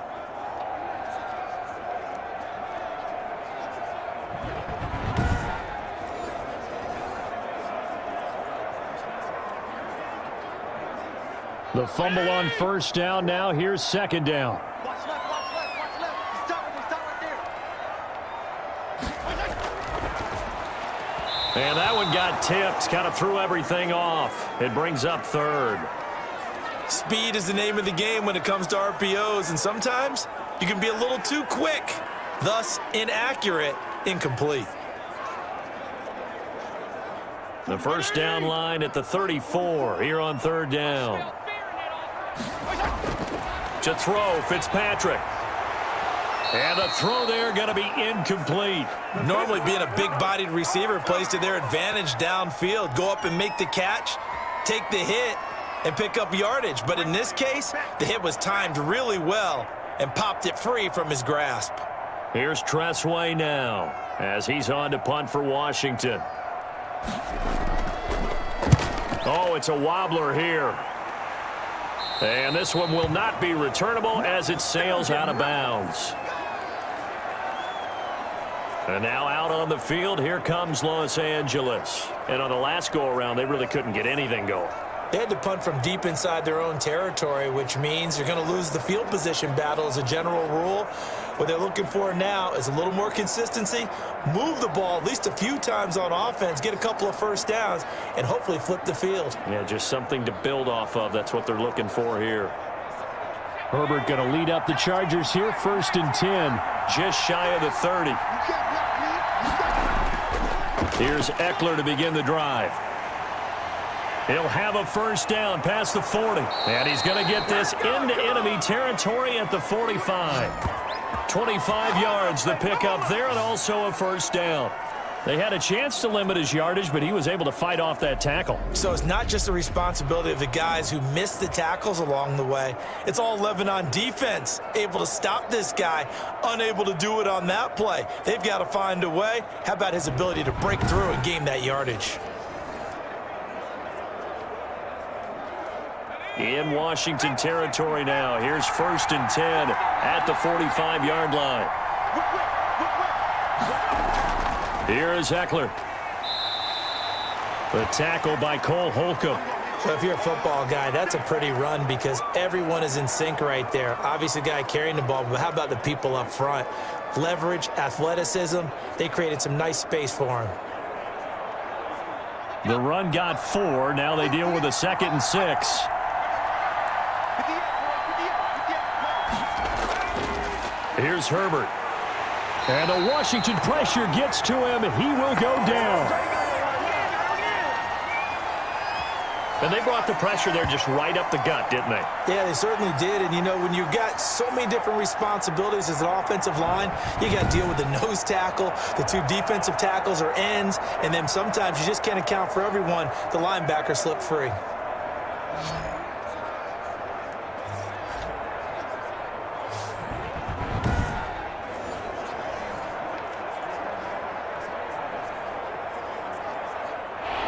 The fumble on first down. Now here's second down. And that one got tipped, kind of threw everything off. It brings up third. Speed is the name of the game when it comes to RPOs, and sometimes you can be a little too quick, thus inaccurate, incomplete. The first down line at the 34 here on third down. To throw, Fitzpatrick. And the throw there going to be incomplete. Normally being a big-bodied receiver plays to their advantage downfield. Go up and make the catch, take the hit, and pick up yardage. But in this case, the hit was timed really well and popped it free from his grasp. Here's Tressway now as he's on to punt for Washington. Oh, it's a wobbler here. And this one will not be returnable as it sails out of bounds. And now out on the field, here comes Los Angeles. And on the last go-around, they really couldn't get anything going. They had to punt from deep inside their own territory, which means you're going to lose the field position battle as a general rule. What they're looking for now is a little more consistency, move the ball at least a few times on offense, get a couple of first downs, and hopefully flip the field. Yeah, just something to build off of. That's what they're looking for here. Herbert going to lead up the Chargers here, 1st and 10, just shy of the 30. Here's Eckler to begin the drive. He'll have a first down past the 40. And he's going to get this into enemy territory at the 45. 25 yards the pickup there, and also a first down. They had a chance to limit his yardage, but he was able to fight off that tackle. So it's not just the responsibility of the guys who missed the tackles along the way. It's all 11 on defense, able to stop this guy, unable to do it on that play. They've got to find a way. How about his ability to break through and gain that yardage? In Washington territory now. Here's 1st and 10 at the 45-yard line. Here's Eckler. The tackle by Cole Holcomb. So if you're a football guy, that's a pretty run because everyone is in sync right there. Obviously, the guy carrying the ball, but how about the people up front? Leverage, athleticism, they created some nice space for him. The run got 4. Now they deal with a 2nd and 6. Here's Herbert. And the Washington pressure gets to him. He will go down. And they brought the pressure there just right up the gut, didn't they? Yeah, they certainly did. And, you know, when you've got so many different responsibilities as an offensive line, you got to deal with the nose tackle, the 2 defensive tackles or ends, and then sometimes you just can't account for everyone. The linebacker slipped free.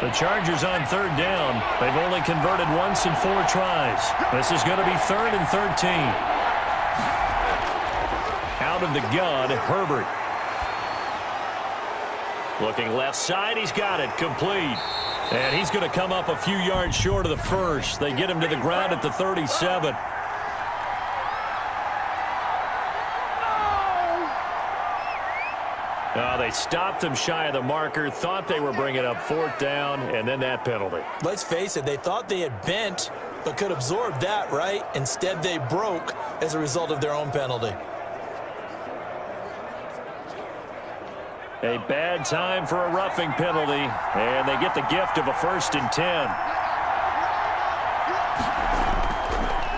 The Chargers on 3rd down. They've only converted once in 4 tries. This is going to be 3rd and 13. Out of the gun, Herbert. Looking left side, he's got it, complete. And he's going to come up a few yards short of the first. They get him to the ground at the 37. They stopped him shy of the marker, thought they were bringing up 4th down, and then that penalty. Let's face it, they thought they had bent, but could absorb that, right? Instead, they broke as a result of their own penalty. A bad time for a roughing penalty, and they get the gift of a 1st and 10.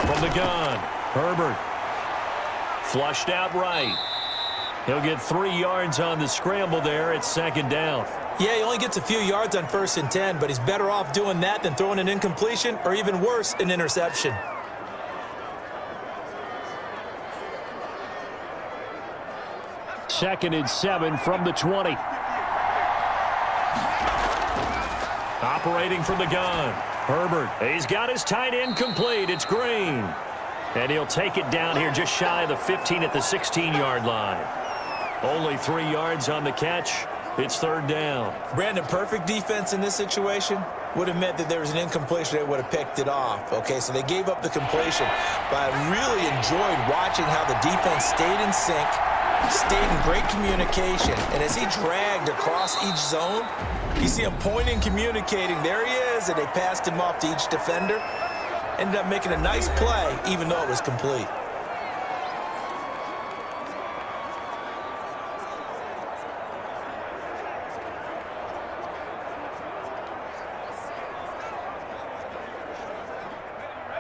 From the gun, Herbert. Flushed out right. He'll get 3 yards on the scramble there at second down. Yeah, he only gets a few yards on 1st and 10, but he's better off doing that than throwing an incompletion or even worse, an interception. Second and 7 from the 20. Operating from the gun. Herbert, he's got his tight end complete. It's Green. And he'll take it down here just shy of the 15 at the 16-yard line. Only 3 yards on the catch. It's third down. Brandon, perfect defense in this situation would have meant that there was an incompletion that would have picked it off. Okay, so they gave up the completion. But I really enjoyed watching how the defense stayed in sync, stayed in great communication. And as he dragged across each zone, you see him pointing, communicating. There he is, and they passed him off to each defender. Ended up making a nice play, even though it was complete.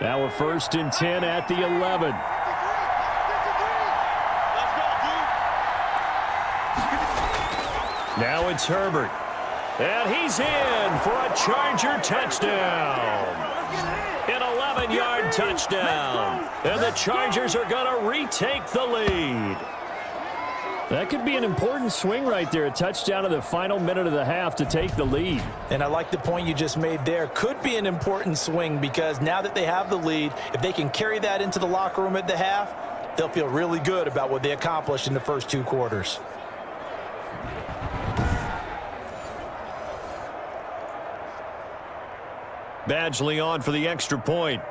Now we're 1st and 10 at the 11. Now it's Herbert. And he's in for a Charger touchdown. An 11-yard touchdown. And the Chargers are going to retake the lead. That could be an important swing right there. A touchdown in the final minute of the half to take the lead. And I like the point you just made there. Could be an important swing because now that they have the lead, if they can carry that into the locker room at the half, they'll feel really good about what they accomplished in the first 2 quarters. Badgley on for the extra point.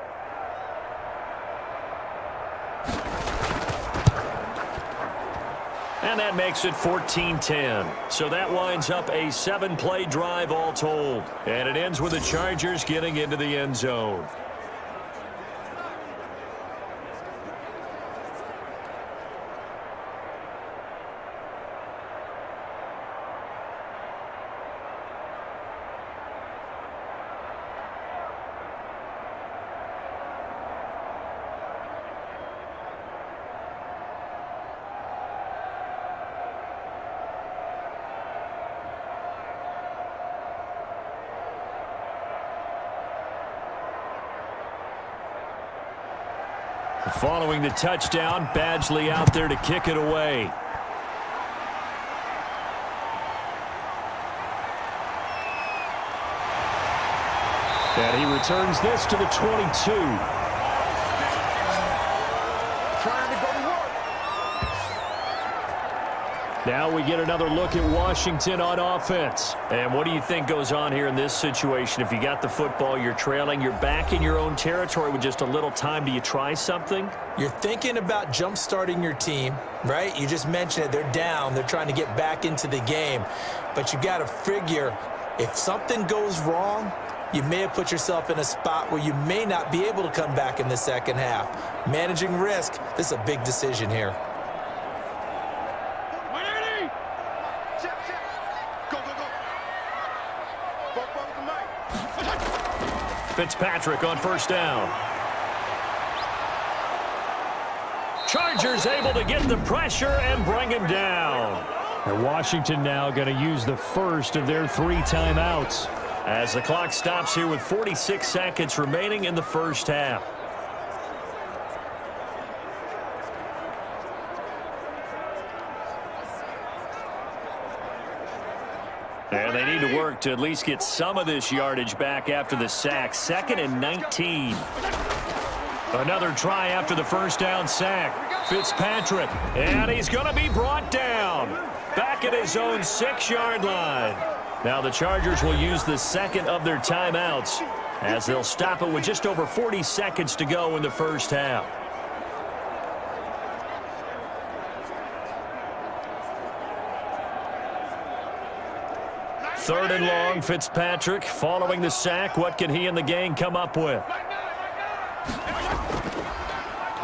And that makes it 14-10. So that winds up a 7-play drive all told. And it ends with the Chargers getting into the end zone. Following the touchdown, Badgley out there to kick it away. And he returns this to the 22. Now we get another look at Washington on offense. And what do you think goes on here in this situation? If you got the football, you're trailing, you're back in your own territory with just a little time. Do you try something? You're thinking about jump-starting your team, right? You just mentioned it. They're down. They're trying to get back into the game. But you got to figure if something goes wrong, you may have put yourself in a spot where you may not be able to come back in the second half. Managing risk, this is a big decision here. Fitzpatrick on first down. Chargers able to get the pressure and bring him down. And Washington now going to use the first of their 3 timeouts. As the clock stops here with 46 seconds remaining in the first half. And they need to work to at least get some of this yardage back after the sack. 2nd and 19. Another try after the first down sack. Fitzpatrick, and he's going to be brought down. Back at his own 6-yard line. Now the Chargers will use the second of their timeouts as they'll stop it with just over 40 seconds to go in the first half. Third and long, Fitzpatrick following the sack. What can he and the gang come up with?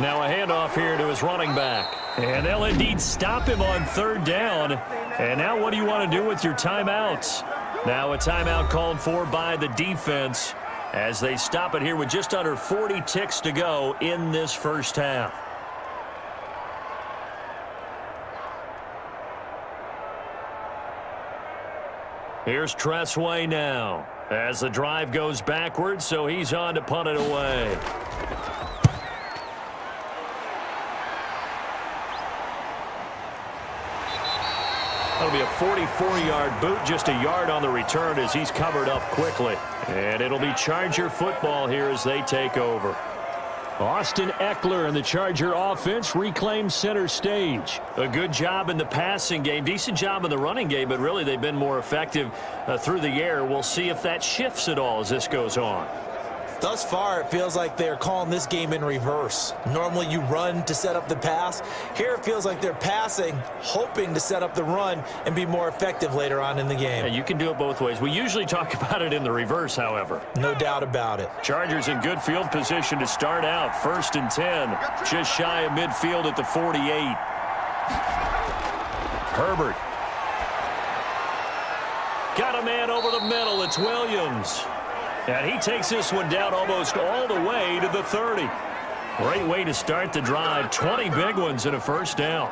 Now a handoff here to his running back. And they'll indeed stop him on 3rd down. And now what do you want to do with your timeouts? Now a timeout called for by the defense as they stop it here with just under 40 ticks to go in this first half. Here's Tressway now as the drive goes backwards, so he's on to punt it away. That'll be a 44-yard boot, just a yard on the return as he's covered up quickly. And it'll be Charger football here as they take over. Austin Ekeler and the Charger offense reclaim center stage. A good job in the passing game, decent job in the running game, but really they've been more effective through the air. We'll see if that shifts at all as this goes on. Thus far, it feels like they're calling this game in reverse. Normally you run to set up the pass. Here it feels like they're passing, hoping to set up the run and be more effective later on in the game. Yeah, you can do it both ways. We usually talk about it in the reverse, however. No doubt about it. Chargers in good field position to start out. 1st and 10, just shy of midfield at the 48. Herbert. Got a man over the middle. It's Williams. And he takes this one down almost all the way to the 30. Great way to start the drive. 20 big ones and a first down.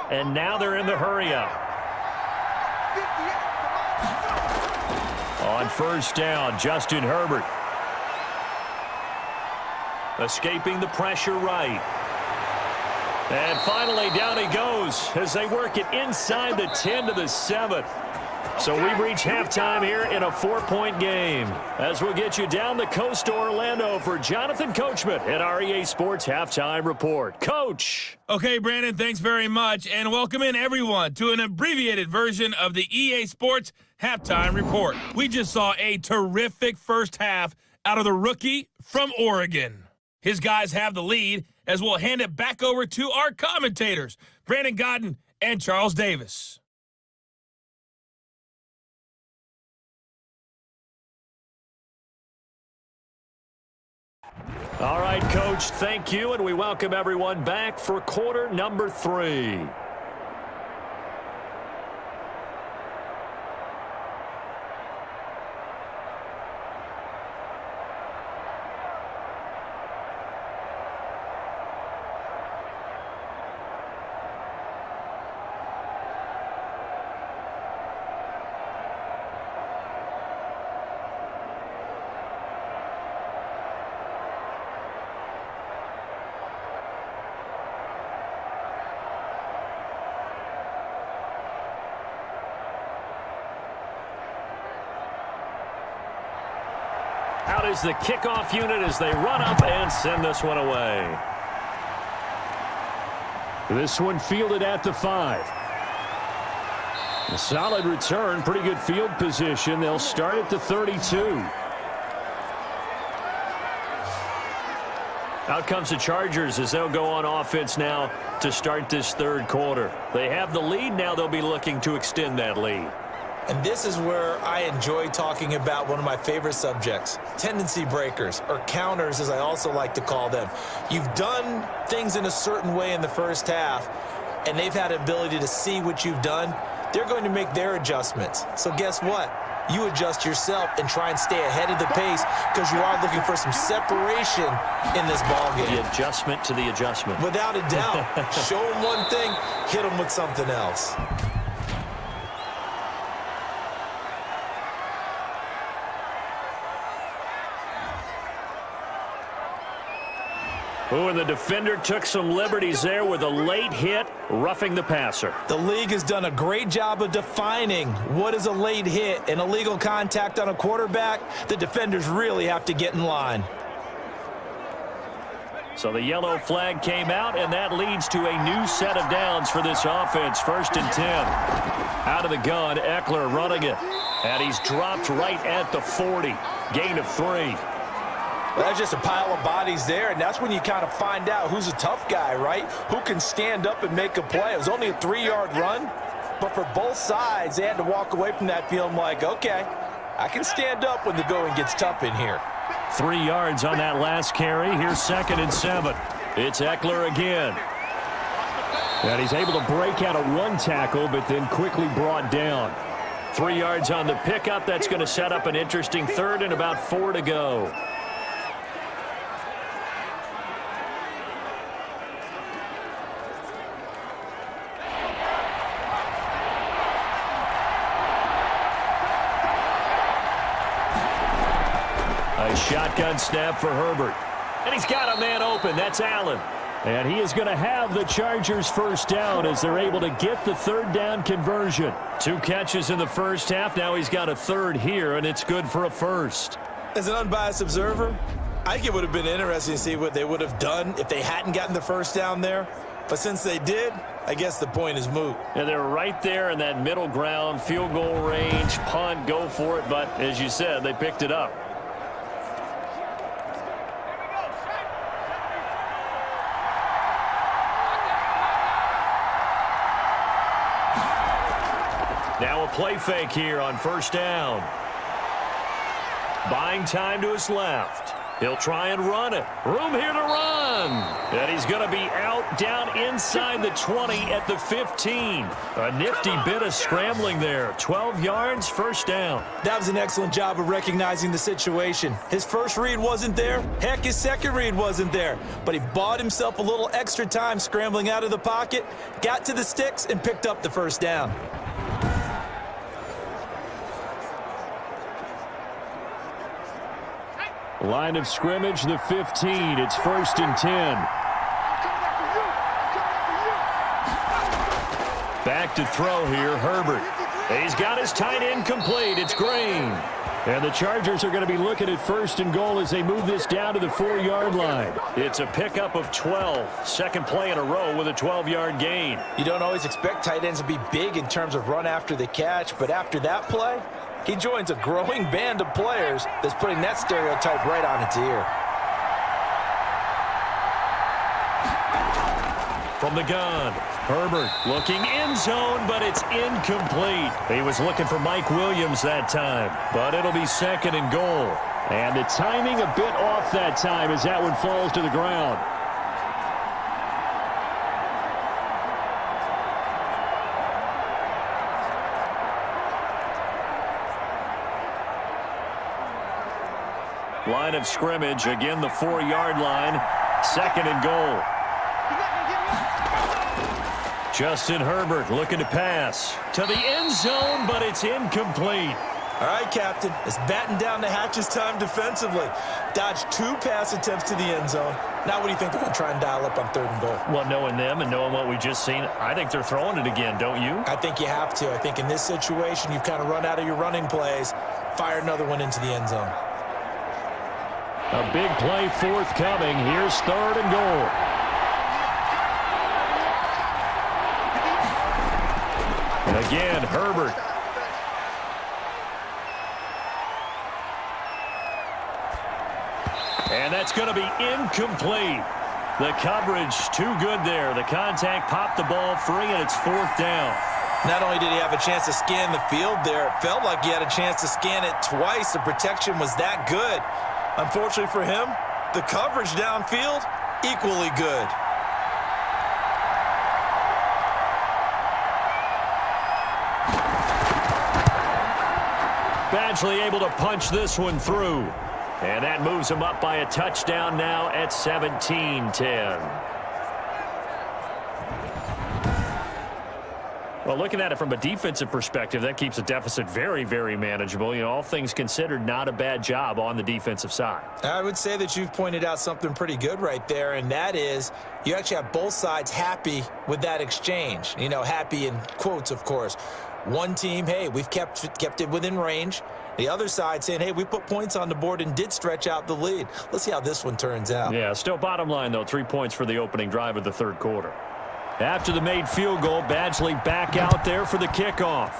And now they're in the hurry-up. On first down, Justin Herbert. Escaping the pressure right. And finally, down he goes as they work it inside the 10 to the 7. So we've reached halftime here in a 4-point game. As we'll get you down the coast to Orlando for Jonathan Coachman at our EA Sports Halftime Report. Coach! Okay, Brandon, thanks very much. And welcome in, everyone, to an abbreviated version of the EA Sports Halftime Report. We just saw a terrific first half out of the rookie from Oregon. His guys have the lead, as we'll hand it back over to our commentators, Brandon Godden and Charles Davis. All right, Coach, thank you, and we welcome everyone back for quarter number 3. Out is the kickoff unit as they run up and send this one away. This one fielded at the 5. A solid return, pretty good field position. They'll start at the 32. Out comes the Chargers as they'll go on offense now to start this third quarter. They have the lead. Now they'll be looking to extend that lead. And this is where I enjoy talking about one of my favorite subjects, tendency breakers, or counters as I also like to call them. You've done things in a certain way in the first half, and they've had the ability to see what you've done. They're going to make their adjustments. So guess what? You adjust yourself and try and stay ahead of the pace because you are looking for some separation in this ballgame. The adjustment to the adjustment. Without a doubt. Show them one thing, hit them with something else. Oh, and the defender took some liberties there with a late hit, roughing the passer. The league has done a great job of defining what is a late hit and illegal contact on a quarterback. The defenders really have to get in line. So the yellow flag came out, and that leads to a new set of downs for this offense. 1st and 10. Out of the gun, Ekeler running it. And he's dropped right at the 40. Gain of 3. Well, that's just a pile of bodies there, and that's when you kind of find out who's a tough guy, right? Who can stand up and make a play. It was only a 3-yard run, but for both sides, they had to walk away from that feeling like, okay, I can stand up when the going gets tough in here. 3 yards on that last carry. Here's 2nd and 7. It's Ekeler again. And he's able to break out of one tackle, but then quickly brought down. 3 yards on the pickup. That's going to set up an interesting third and about 4 to go. shotgun snap for Herbert. And he's got a man open. That's Allen. And he is going to have the Chargers first down as they're able to get the third down conversion. 2 catches in the first half. Now he's got a third here, and it's good for a first. As an unbiased observer, I think it would have been interesting to see what they would have done if they hadn't gotten the first down there. But since they did, I guess the point is moot. And they're right there in that middle ground, field goal range, punt, go for it. But as you said, they picked it up. Now a play fake here on first down. Buying time to his left. He'll try and run it. Room here to run. And he's going to be out down inside the 20 at the 15. A nifty bit of scrambling there. 12 yards, first down. That was an excellent job of recognizing the situation. His first read wasn't there. Heck, his second read wasn't there. But he bought himself a little extra time scrambling out of the pocket, got to the sticks, and picked up the first down. Line of scrimmage, the 15. It's 1st and 10. Back to throw here, Herbert. He's got his tight end complete. It's Green. And the Chargers are going to be looking at 1st and goal as they move this down to the 4-yard line. It's a pickup of 12. Second play in a row with a 12-yard gain. You don't always expect tight ends to be big in terms of run after the catch, but after that play, he joins a growing band of players that's putting that stereotype right on its ear. From the gun, Herbert looking end zone, but it's incomplete. He was looking for Mike Williams that time, but it'll be 2nd and goal. And the timing a bit off that time as that one falls to the ground. Line of scrimmage, again the 4-yard line, 2nd and goal. Justin Herbert looking to pass to the end zone, but it's incomplete. All right, Captain, it's batting down the hatches time defensively. Dodged 2 pass attempts to the end zone. Now what do you think they're going to try and dial up on 3rd and goal? Well, knowing them and knowing what we just seen, I think they're throwing it again, don't you? I think you have to. I think in this situation, you've kind of run out of your running plays. Fire another one into the end zone. A big play forthcoming. Here's 3rd and goal. And again, Herbert. And that's going to be incomplete. The coverage too good there. The contact popped the ball free, and it's 4th down. Not only did he have a chance to scan the field there, it felt like he had a chance to scan it twice. The protection was that good. Unfortunately for him, the coverage downfield, equally good. Badgley able to punch this one through. And that moves him up by a touchdown now at 17-10. Well, looking at it from a defensive perspective, that keeps the deficit very, very manageable. You know, all things considered, not a bad job on the defensive side. I would say that you've pointed out something pretty good right there, and that is you actually have both sides happy with that exchange. You know, happy in quotes, of course. One team, hey, we've kept it within range. The other side saying, hey, we put points on the board and did stretch out the lead. Let's see how this one turns out. Yeah, still bottom line, though, 3 points for the opening drive of the 3rd quarter. After the made field goal, Badgley back out there for the kickoff.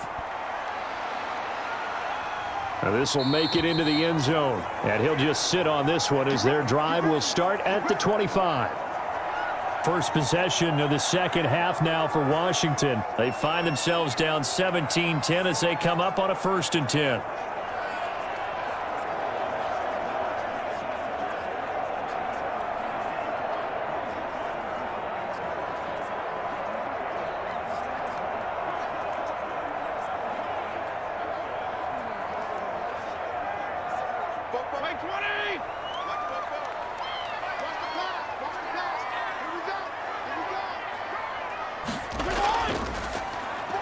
Now this will make it into the end zone. And he'll just sit on this one as their drive will start at the 25. First possession of the second half now for Washington. They find themselves down 17-10 as they come up on a 1st and 10.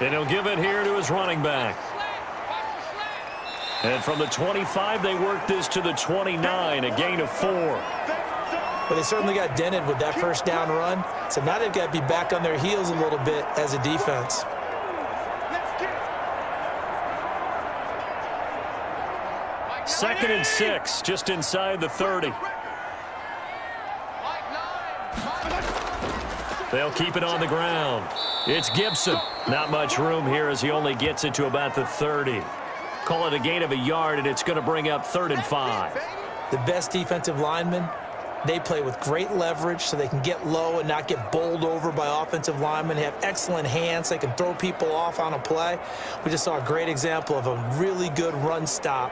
And he'll give it here to his running back. And from the 25, they work this to the 29, a gain of 4. But they certainly got dented with that first down run. So now they've got to be back on their heels a little bit as a defense. Second and 6, just inside the 30. They'll keep it on the ground. It's Gibson. Not much room here as he only gets it to about the 30. Call it a gain of a yard, and it's going to bring up 3rd and 5. The best defensive linemen, they play with great leverage so they can get low and not get bowled over by offensive linemen. They have excellent hands. They can throw people off on a play. We just saw a great example of a really good run stop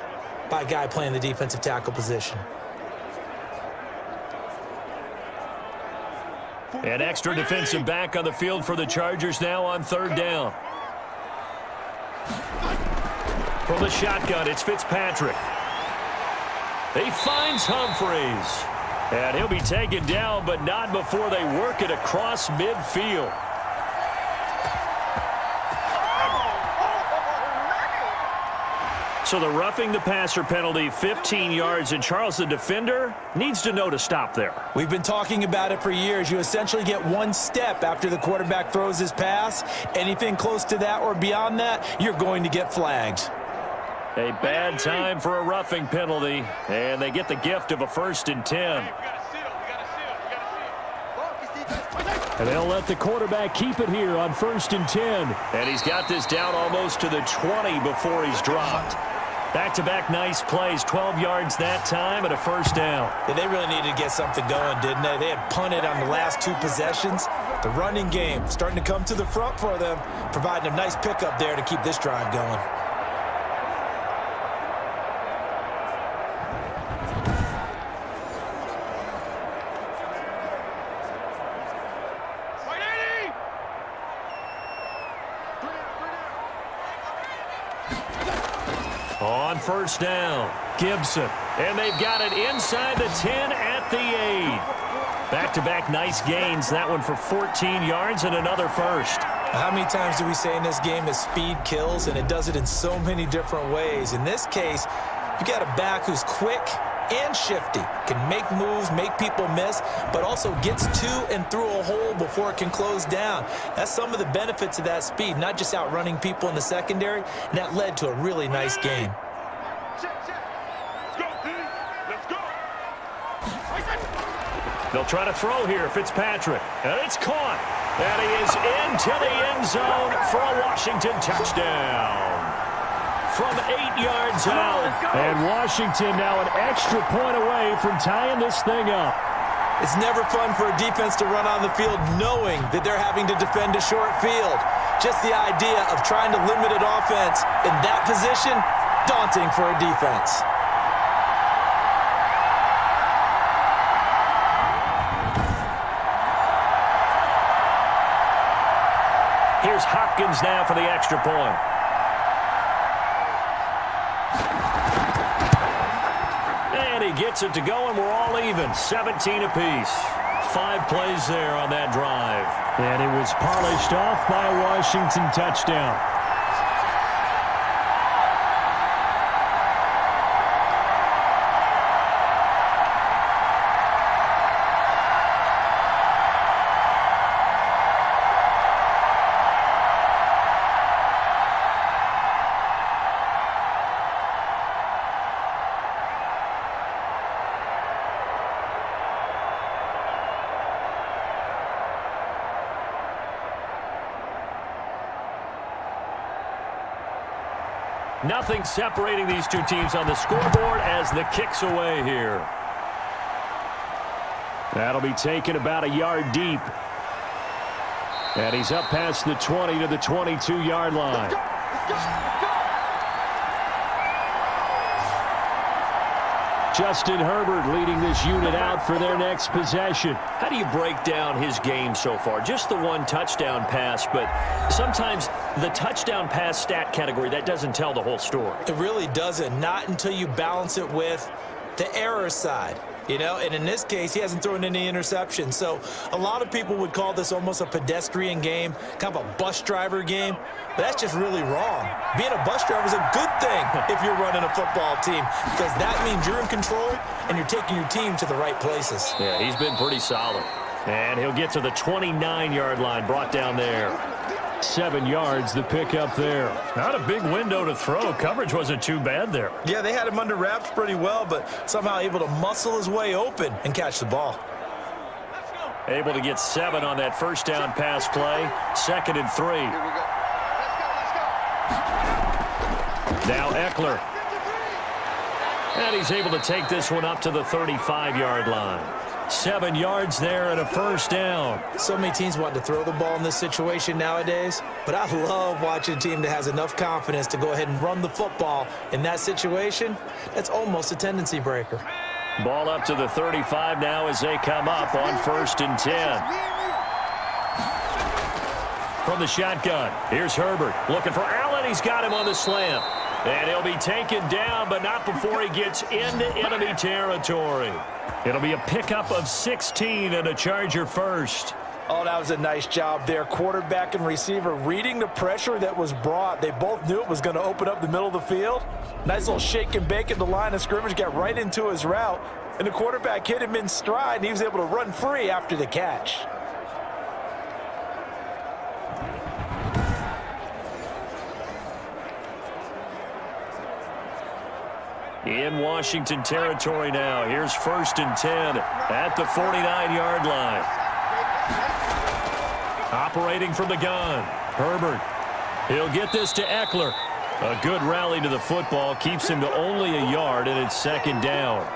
by a guy playing the defensive tackle position. An extra defensive back on the field for the Chargers now on 3rd down. From the shotgun, it's Fitzpatrick. He finds Humphreys. And he'll be taken down, but not before they work it across midfield. So the roughing the passer penalty, 15 yards, and Charles, the defender, needs to know to stop there. We've been talking about it for years. You essentially get one step after the quarterback throws his pass. Anything close to that or beyond that, you're going to get flagged. A bad time for a roughing penalty, and they get the gift of a 1st and 10. And they'll let the quarterback keep it here on 1st and 10. And he's got this down almost to the 20 before he's dropped. Back-to-back nice plays, 12 yards that time and a 1st down. Yeah, they really needed to get something going, didn't they? They had punted on the last 2 possessions. The running game starting to come to the front for them, providing a nice pickup there to keep this drive going. On 1st down, Gibson. And they've got it inside the 10 at the 8. Back-to-back nice gains. That one for 14 yards and another 1st. How many times do we say in this game that speed kills, and it does it in so many different ways? In this case, you got a back who's quick and shifty, can make moves, make people miss, but also gets to and through a hole before it can close down. That's some of the benefits of that speed, not just outrunning people in the secondary, and that led to a really nice game. They'll try to throw here, Fitzpatrick, and it's caught. And he is into the end zone for a Washington touchdown. From 8 yards out. And Washington now an extra point away from tying this thing up. It's never fun for a defense to run on the field knowing that they're having to defend a short field. Just the idea of trying to limit an offense in that position, daunting for a defense. Here's Hopkins now for the extra point. And he gets it to go, and we're all even. 17 apiece. 5 plays there on that drive. And it was polished off by a Washington touchdown. Nothing separating these two teams on the scoreboard as the kick's away here. That'll be taken about a yard deep. And he's up past the 20 to the 22-yard line. Justin Herbert leading this unit out for their next possession. How do you break down his game so far? Just the 1 touchdown pass, but sometimes the touchdown pass stat category, that doesn't tell the whole story. It really doesn't, not until you balance it with the error side. You know, and in this case, he hasn't thrown any interceptions. So a lot of people would call this almost a pedestrian game, kind of a bus driver game. But that's just really wrong. Being a bus driver is a good thing if you're running a football team, because that means you're in control and you're taking your team to the right places. Yeah, he's been pretty solid. And he'll get to the 29-yard line, brought down there. 7 yards, the pickup there. Not a big window to throw. Coverage wasn't too bad there. Yeah, they had him under wraps pretty well, but somehow able to muscle his way open and catch the ball. Able to get 7 on that first down pass play. 2nd and 3. Now Eckler. And he's able to take this one up to the 35-yard line. 7 yards there and a first down. So many teams want to throw the ball in this situation nowadays, but I love watching a team that has enough confidence to go ahead and run the football in that situation. That's almost a tendency breaker. Ball up to the 35 now as they come up on 1st and 10. From the shotgun, here's Herbert looking for Allen. He's got him on the slant. And he'll be taken down, but not before he gets into enemy territory. It'll be a pickup of 16 and a Charger first. Oh, that was a nice job there. Quarterback and receiver reading the pressure that was brought. They both knew it was going to open up the middle of the field. Nice little shake and bake at the line of scrimmage, got right into his route. And the quarterback hit him in stride, and he was able to run free after the catch. In Washington territory now. Here's 1st and 10 at the 49-yard line. Operating from the gun, Herbert. He'll get this to Eckler. A good rally to the football keeps him to only a yard, and it's 2nd down.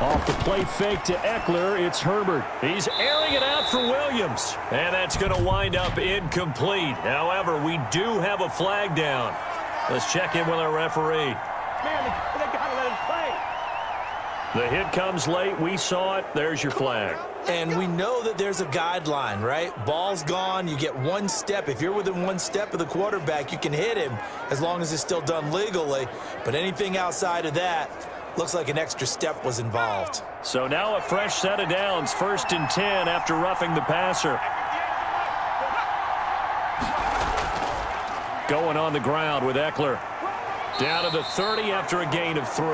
Off the play fake to Eckler, it's Herbert. He's airing it out for Williams. And that's going to wind up incomplete. However, we do have a flag down. Let's check in with our referee. Man, they got to let him play. The hit comes late. We saw it. There's your flag. And we know that there's a guideline, right? Ball's gone. You get 1 step. If you're within 1 step of the quarterback, you can hit him as long as it's still done legally. But anything outside of that, looks like an extra step was involved. So now a fresh set of downs. 1st and 10 after roughing the passer. Going on the ground with Eckler. Down to the 30 after a gain of 3.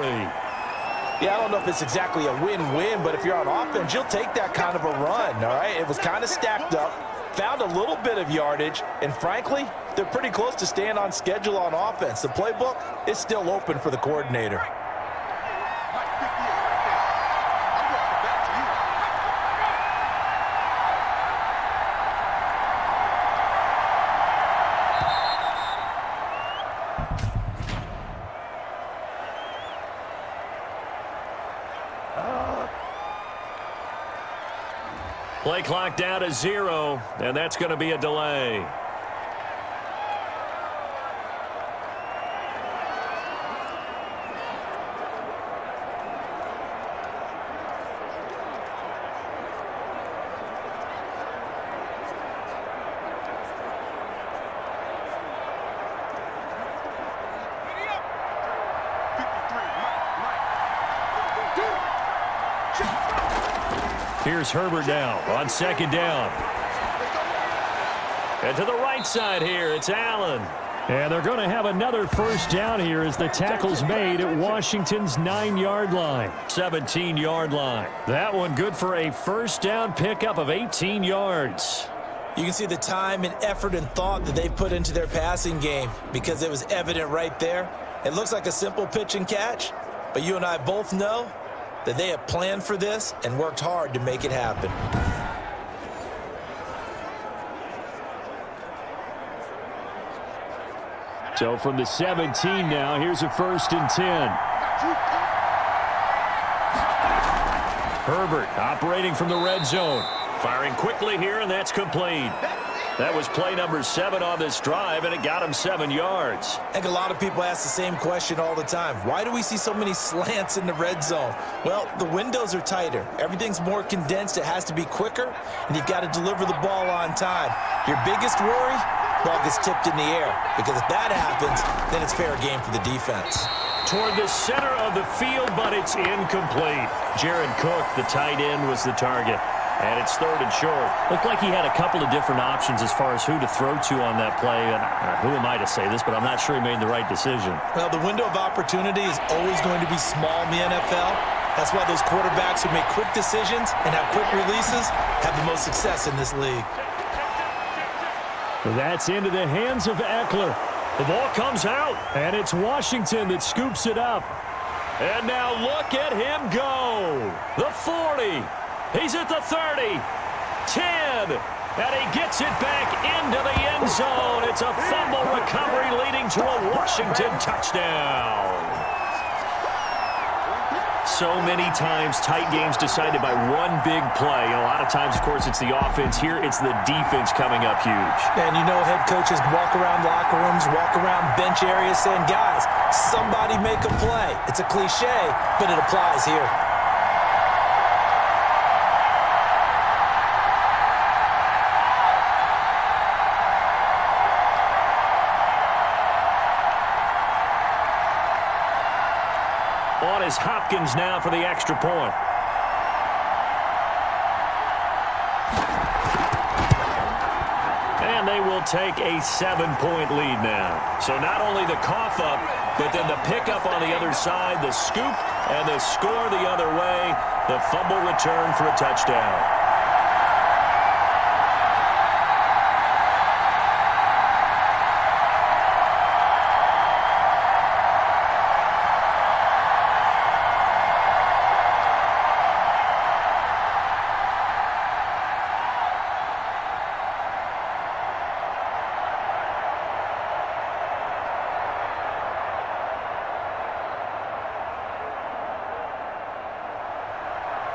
Yeah, I don't know if it's exactly a win-win, but if you're on offense, you'll take that kind of a run, all right? It was kind of stacked up, found a little bit of yardage, and frankly, they're pretty close to staying on schedule on offense. The playbook is still open for the coordinator. Play clock down to 0, and that's going to be a delay. Here's Herbert now on 2nd down. And to the right side here, it's Allen. And they're going to have another first down here as the tackle's made at Washington's 9-yard line. 17-yard line. That one good for a first down pickup of 18 yards. You can see the time and effort and thought that they've put into their passing game because it was evident right there. It looks like a simple pitch and catch, but you and I both know that they have planned for this and worked hard to make it happen. So from the 17 now, here's a 1st and 10. Herbert operating from the red zone. Firing quickly here, and that's complete. That was play number 7 on this drive, and it got him 7 yards. I think a lot of people ask the same question all the time. Why do we see so many slants in the red zone? Well, the windows are tighter. Everything's more condensed. It has to be quicker, and you've got to deliver the ball on time. Your biggest worry? Ball gets tipped in the air, because if that happens, then it's fair game for the defense. Toward the center of the field, but it's incomplete. Jared Cook, the tight end, was the target. And it's 3rd and short. Looked like he had a couple of different options as far as who to throw to on that play. And who am I to say this, but I'm not sure he made the right decision. Well, the window of opportunity is always going to be small in the NFL. That's why those quarterbacks who make quick decisions and have quick releases have the most success in this league. That's into the hands of Eckler. The ball comes out, and it's Washington that scoops it up. And now look at him go. The 40. He's at the 30, 10, and he gets it back into the end zone. It's a fumble recovery leading to a Washington touchdown. So many times tight games decided by one big play. And a lot of times, of course, it's the offense. Here, it's the defense coming up huge. And you know head coaches walk around locker rooms, walk around bench areas saying, guys, somebody make a play. It's a cliche, but it applies here. On is Hopkins now for the extra point. And they will take a 7-point lead now. So not only the cough up, but then the pickup on the other side, the scoop, and the score the other way. The fumble return for a touchdown.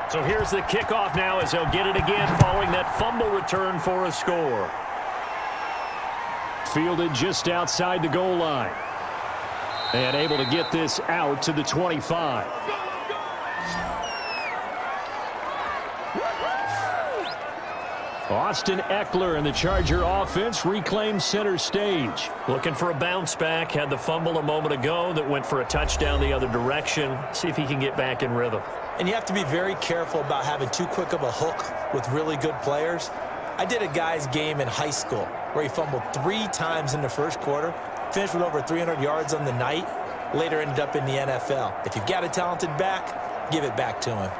So here's the kickoff now as they'll get it again following that fumble return for a score. Fielded just outside the goal line. And able to get this out to the 25. Austin Eckler and the Charger offense reclaim center stage. Looking for a bounce back. Had the fumble a moment ago that went for a touchdown the other direction. See if he can get back in rhythm. And you have to be very careful about having too quick of a hook with really good players. I did a guy's game in high school where he fumbled 3 times in the first quarter, finished with over 300 yards on the night, later ended up in the NFL. If you've got a talented back, give it back to him.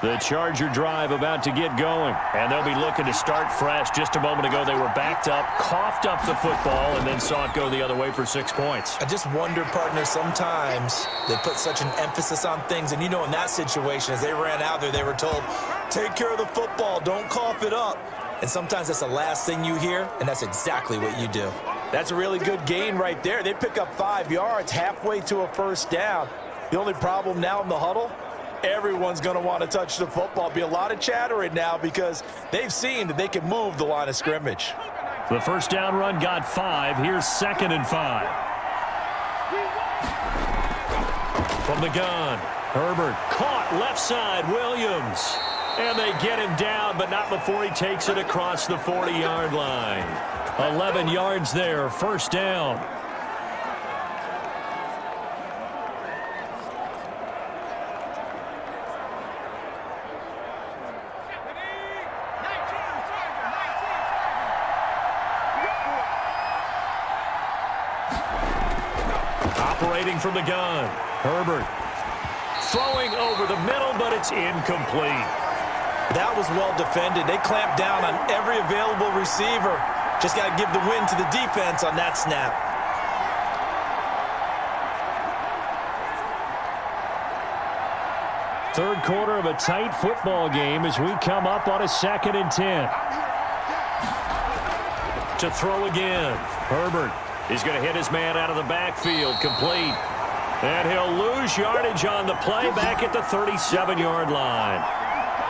The Charger drive about to get going, and they'll be looking to start fresh. Just a moment ago, they were backed up, coughed up the football, and then saw it go the other way for 6 points. I just wonder, partner, sometimes they put such an emphasis on things, and you know in that situation, as they ran out there, they were told, take care of the football, don't cough it up. And sometimes that's the last thing you hear, and that's exactly what you do. That's a really good gain right there. They pick up 5 yards halfway to a first down. The only problem now in the huddle, everyone's going to want to touch the football. Be a lot of chattering now because they've seen that they can move the line of scrimmage. The first down run got 5. Here's 2nd and 5. From the gun, Herbert caught left side, Williams. And they get him down, but not before he takes it across the 40-yard line. 11 yards there, first down. Operating from the gun, Herbert. Throwing over the middle, but it's incomplete. That was well defended. They clamped down on every available receiver. Just got to give the win to the defense on that snap. Third quarter of a tight football game as we come up on a 2nd and 10. To throw again, Herbert. He's going to hit his man out of the backfield, complete. And he'll lose yardage on the play back at the 37-yard line.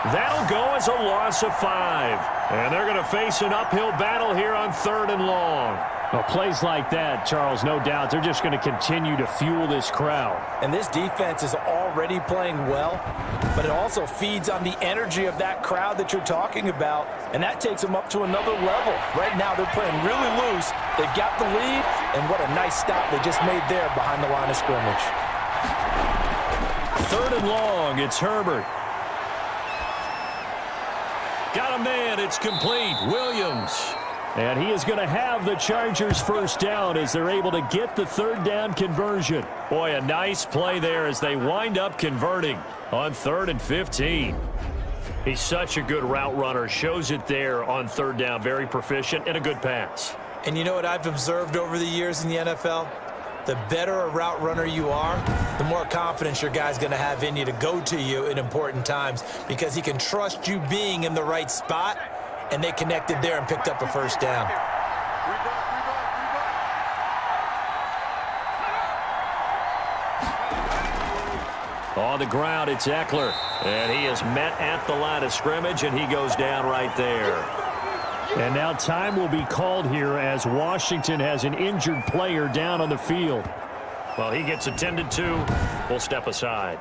That'll go as a loss of 5. And they're going to face an uphill battle here on 3rd and long. Well, plays like that, Charles, no doubt, they're just going to continue to fuel this crowd. And this defense is already playing well, but it also feeds on the energy of that crowd that you're talking about, and that takes them up to another level. Right now, they're playing really loose. They've got the lead, and what a nice stop they just made there behind the line of scrimmage. 3rd and long, it's Herbert. Got a man, it's complete. Williams. And he is going to have the Chargers first down as they're able to get the 3rd down conversion. Boy, a nice play there as they wind up converting on 3rd and 15. He's such a good route runner. Shows it there on 3rd down. Very proficient and a good pass. And you know what I've observed over the years in the NFL? The better a route runner you are, the more confidence your guy's going to have in you to go to you in important times because he can trust you being in the right spot, and they connected there and picked up a first down. On the ground, it's Eckler. And he is met at the line of scrimmage, and he goes down right there. And now time will be called here as Washington has an injured player down on the field. Well, he gets attended to. We'll step aside.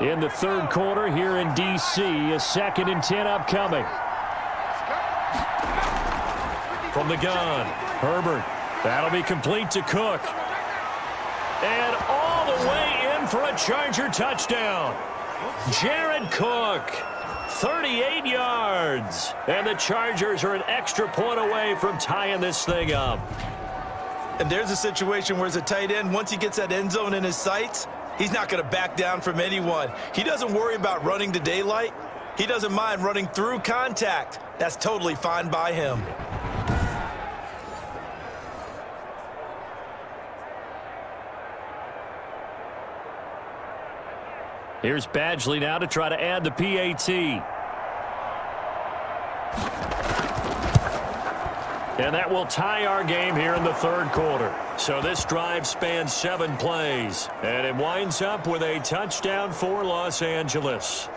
In the 3rd quarter here in D.C., a 2nd and 10 upcoming. From the gun, Herbert. That'll be complete to Cook. And all the way in for a Charger touchdown. Jared Cook, 38 yards. And the Chargers are an extra point away from tying this thing up. And there's a situation where as a tight end, once he gets that end zone in his sights, he's not going to back down from anyone. He doesn't worry about running to daylight. He doesn't mind running through contact. That's totally fine by him. Here's Badgley now to try to add the PAT. And that will tie our game here in the 3rd quarter. So this drive spans 7 plays. And it winds up with a touchdown for Los Angeles.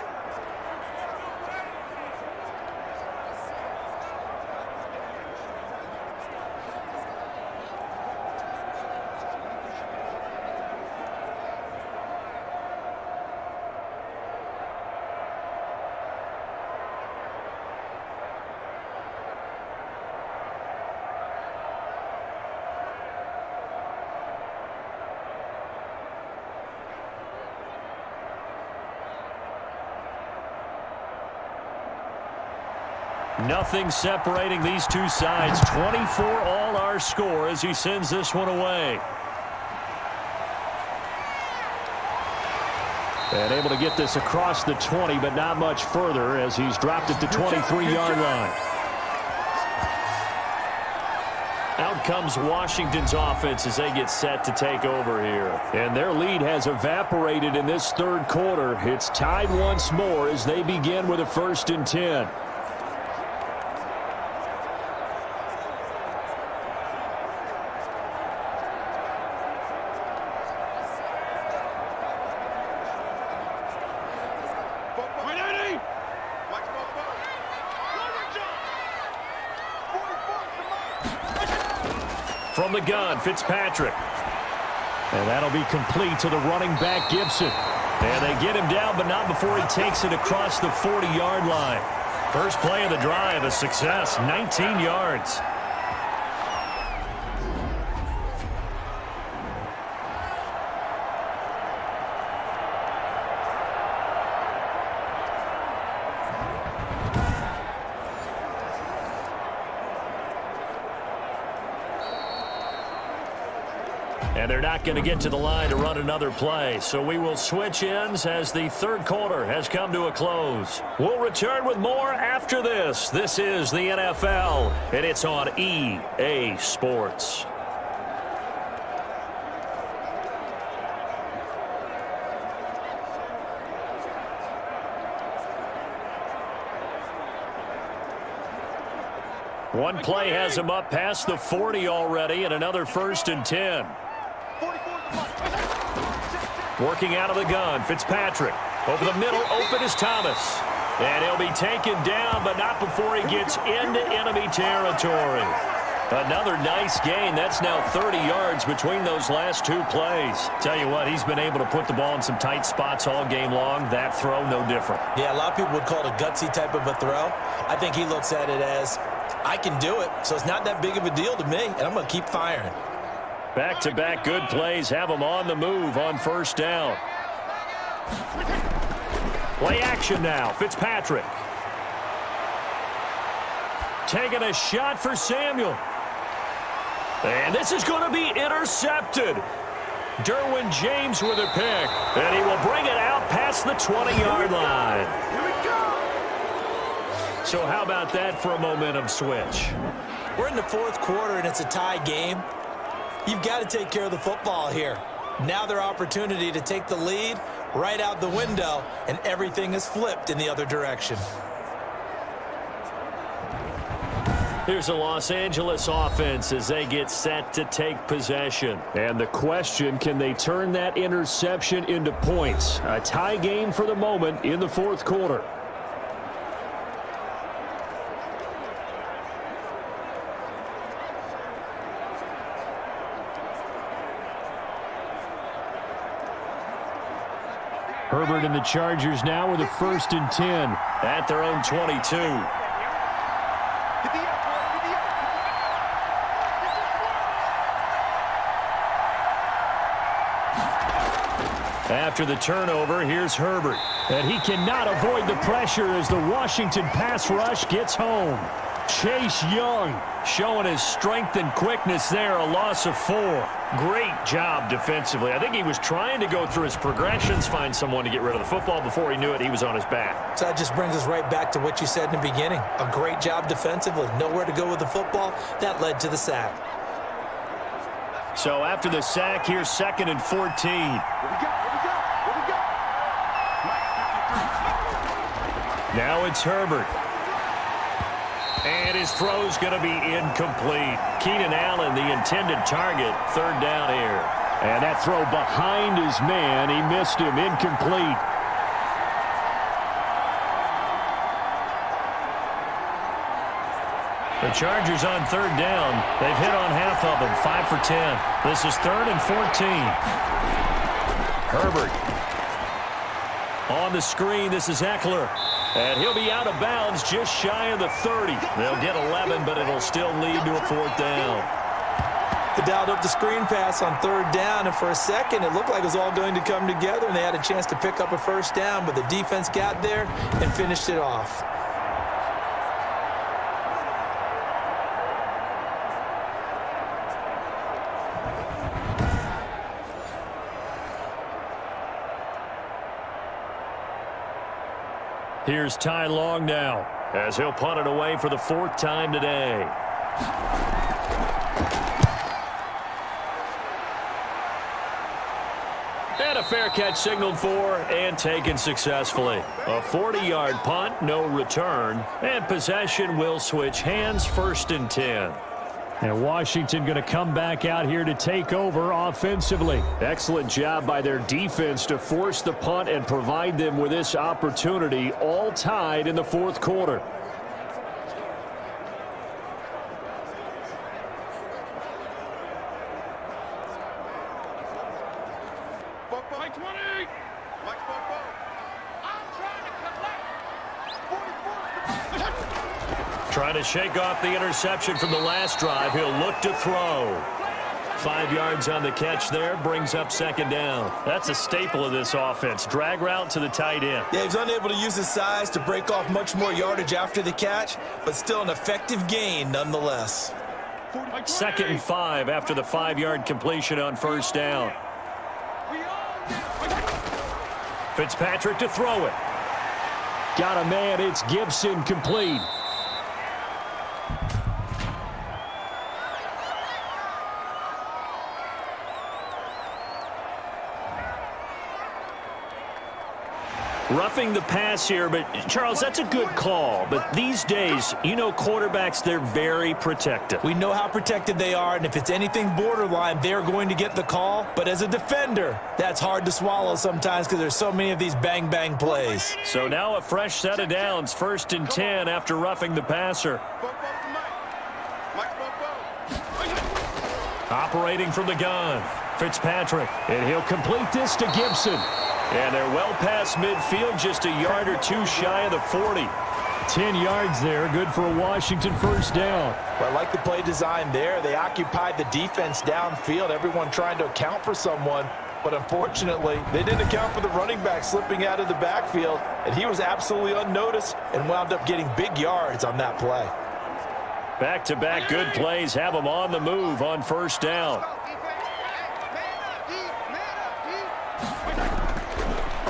Nothing separating these two sides. 24 all our score as he sends this one away. And able to get this across the 20, but not much further as he's dropped it to 23-yard line. Out comes Washington's offense as they get set to take over here. And their lead has evaporated in this 3rd quarter. It's tied once more as they begin with a 1st and 10. From the gun, Fitzpatrick. And that'll be complete to the running back, Gibson. And they get him down, but not before he takes it across the 40-yard line. First play of the drive, a success, 19 yards. And they're not going to get to the line to run another play. So we will switch ends as the third quarter has come to a close. We'll return with more after this. This is the NFL, and it's on EA Sports. One play has him up past the 40 already, and another 1st and 10. Working out of the gun, Fitzpatrick. Over the middle, open is Thomas. And he'll be taken down, but not before he gets into enemy territory. Another nice gain. That's now 30 yards between those last two plays. Tell you what, he's been able to put the ball in some tight spots all game long. That throw, no different. Yeah, a lot of people would call it a gutsy type of a throw. I think he looks at it as, I can do it, so it's not that big of a deal to me, and I'm going to keep firing. Back-to-back good plays have him on the move on 1st down. Play action now, Fitzpatrick. Taking a shot for Samuel. And this is going to be intercepted. Derwin James with a pick. And he will bring it out past the 20-yard line. So how about that for a momentum switch? We're in the fourth quarter, and it's a tie game. You've got to take care of the football here. Now their opportunity to take the lead right out the window, and everything is flipped in the other direction. Here's a Los Angeles offense as they get set to take possession. And the question, can they turn that interception into points? A tie game for the moment in the fourth quarter. Herbert and the Chargers now with a 1st and 10 at their own 22. After the turnover, here's Herbert. And he cannot avoid the pressure as the Washington pass rush gets home. Chase Young showing his strength and quickness there, a loss of 4. Great job defensively. I think he was trying to go through his progressions, find someone to get rid of the football. Before he knew it, he was on his back. So that just brings us right back to what you said in the beginning. A great job defensively. Nowhere to go with the football. That led to the sack. So after the sack, here's 2nd and 14. Now it's Herbert. And his throw's going to be incomplete. Keenan Allen, the intended target, 3rd down here. And that throw behind his man, he missed him, incomplete. The Chargers on 3rd down. They've hit on half of them, 5 for 10. This is 3rd and 14. Herbert. On the screen, this is Eckler. And he'll be out of bounds just shy of the 30. They'll get 11, but it'll still lead to a 4th down. They dialed up the screen pass on 3rd down, and for a second, it looked like it was all going to come together, and they had a chance to pick up a 1st down, but the defense got there and finished it off. Here's Ty Long now as he'll punt it away for the 4th time today. And a fair catch signaled for and taken successfully. A 40-yard punt, no return, and possession will switch hands, 1st and 10. And Washington going to come back out here to take over offensively. Excellent job by their defense to force the punt and provide them with this opportunity, all tied in the fourth quarter. Trying to shake off the interception from the last drive. He'll look to throw. 5 yards on the catch there, brings up 2nd down. That's a staple of this offense. Drag route to the tight end. Yeah, he's unable to use his size to break off much more yardage after the catch, but still an effective gain nonetheless. 2nd and 5 after the 5-yard completion on first down. Fitzpatrick to throw it. Got a man. It's Gibson, complete. Roughing the pass here, but Charles, that's a good call. But these days, you know, quarterbacks, they're very protective. We know how protected they are, and if it's anything borderline, they're going to get the call. But as a defender, that's hard to swallow sometimes because there's so many of these bang-bang plays. So now a fresh set of downs, 1st and 10 after roughing the passer. Operating from the gun, Fitzpatrick, And he'll complete this to Gibson. and they're well past midfield, just a yard or two shy of the 40. 10 yards there, good for a Washington first down. Well, I like the play design there. They occupied the defense downfield, everyone trying to account for someone. But unfortunately, they didn't account for the running back slipping out of the backfield, and he was absolutely unnoticed and wound up getting big yards on that play. Back-to-back good plays have them on the move on first down.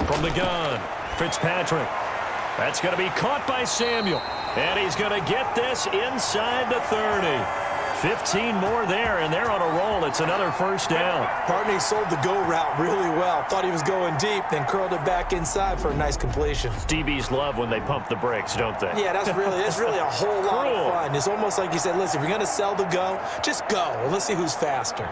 From the gun, Fitzpatrick. That's going to be caught by Samuel. And he's going to get this inside the 30. 15 more there, and they're on a roll. It's another first down. Partney sold the go route really well. Thought he was going deep, then curled it back inside for a nice completion. DBs love when they pump the brakes, don't they? Yeah, that's really a whole lot of fun. It's almost like you said, listen, if you're going to sell the go, just go, and let's see who's faster.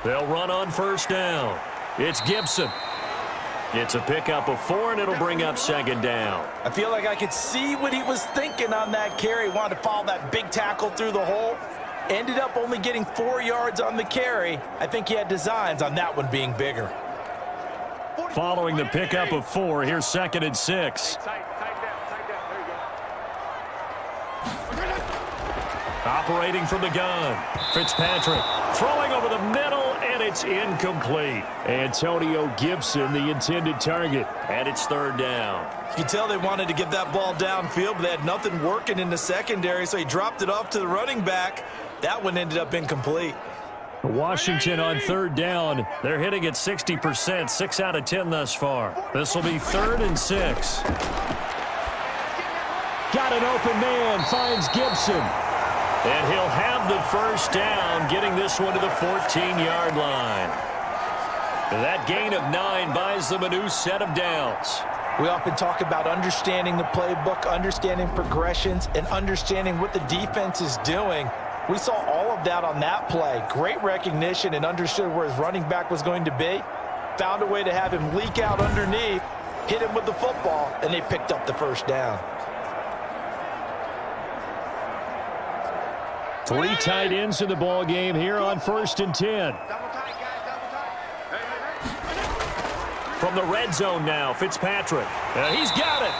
They'll run on first down. It's Gibson. It's a pickup of 4, and it'll bring up 2nd down. I feel like I could see what he was thinking on that carry. Wanted to follow that big tackle through the hole. Ended up only getting 4 yards on the carry. I think he had designs on that one being bigger. Following the pickup of 4, here's 2nd and 6. Operating from the gun, Fitzpatrick throwing over the middle, and it's incomplete. Antonio Gibson, the intended target. And it's 3rd down. You can tell they wanted to get that ball downfield, but they had nothing working in the secondary, so he dropped it off to the running back. That one ended up incomplete. Washington on 3rd down. They're hitting at 60%, 6 out of 10 thus far. This will be 3rd and 6. Got an open man, finds Gibson. And he'll have the first down, getting this one to the 14-yard line. That gain of 9 buys them a new set of downs. We often talk about understanding the playbook, understanding progressions, and understanding what the defense is doing. We saw all of that on that play. Great recognition and understood where his running back was going to be. Found a way to have him leak out underneath, hit him with the football, and they picked up the first down. 3 tight ends in the ball game here on 1st and 10. From the red zone now, Fitzpatrick. He's got it.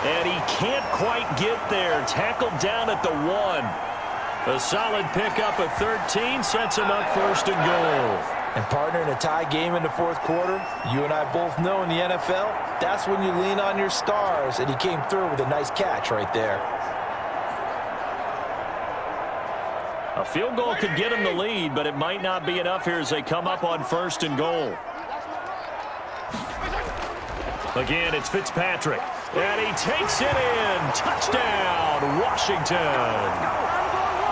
And he can't quite get there. Tackled down at the 1. A solid pickup of 13 sets him up 1st and goal. And partner, in a tie game in the 4th quarter, you and I both know in the NFL, that's when you lean on your stars, and he came through with a nice catch right there. A field goal could get him the lead, but it might not be enough here as they come up on 1st and goal. Again, it's Fitzpatrick. And he takes it in. Touchdown, Washington.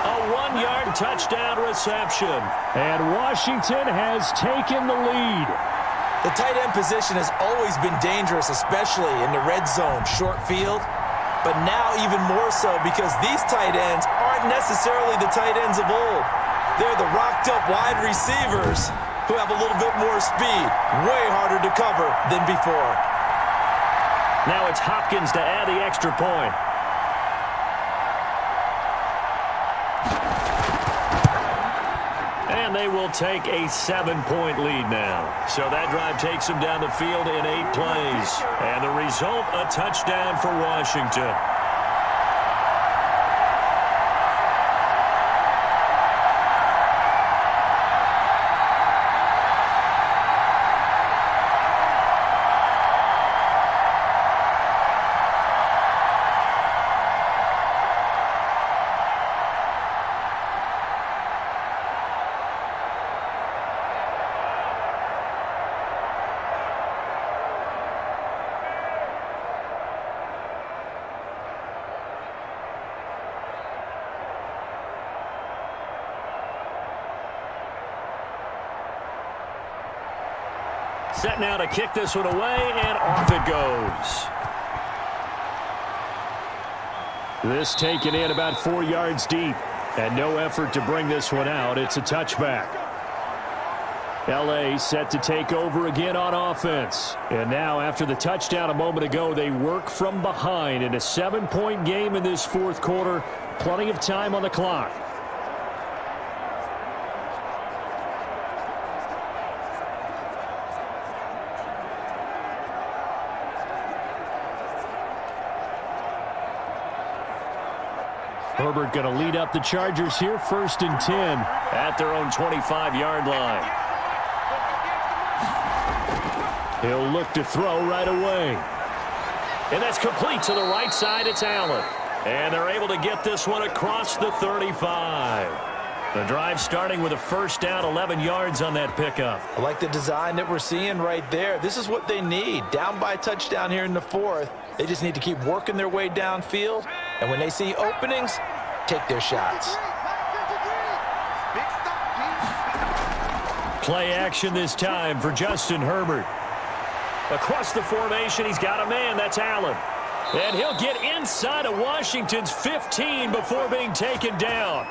A 1-yard touchdown reception. And Washington has taken the lead. The tight end position has always been dangerous, especially in the red zone, short field. But now even more so because these tight ends aren't necessarily the tight ends of old. They're the rocked-up wide receivers who have a little bit more speed, way harder to cover than before. Now it's Hopkins to add the extra point. And they will take a 7-point lead now. So that drive takes them down the field in 8 plays. And the result, a touchdown for Washington. Set now to kick this one away, and off it goes. This taken in about 4 yards deep, and no effort to bring this one out. It's a touchback. L.A. set to take over again on offense. And now, after the touchdown a moment ago, they work from behind in a 7-point game in this fourth quarter. Plenty of time on the clock. Herbert going to lead up the Chargers here, 1st and 10 at their own 25-yard line. He'll look to throw right away. And that's complete to the right side. It's Allen. And they're able to get this one across the 35. The drive starting with a first down, 11 yards on that pickup. I like the design that we're seeing right there. This is what they need. Down by a touchdown here in the fourth. They just need to keep working their way downfield. And when they see openings, take their shots. Play action this time for Justin Herbert. Across the formation, he's got a man. That's Allen. And he'll get inside of Washington's 15 before being taken down.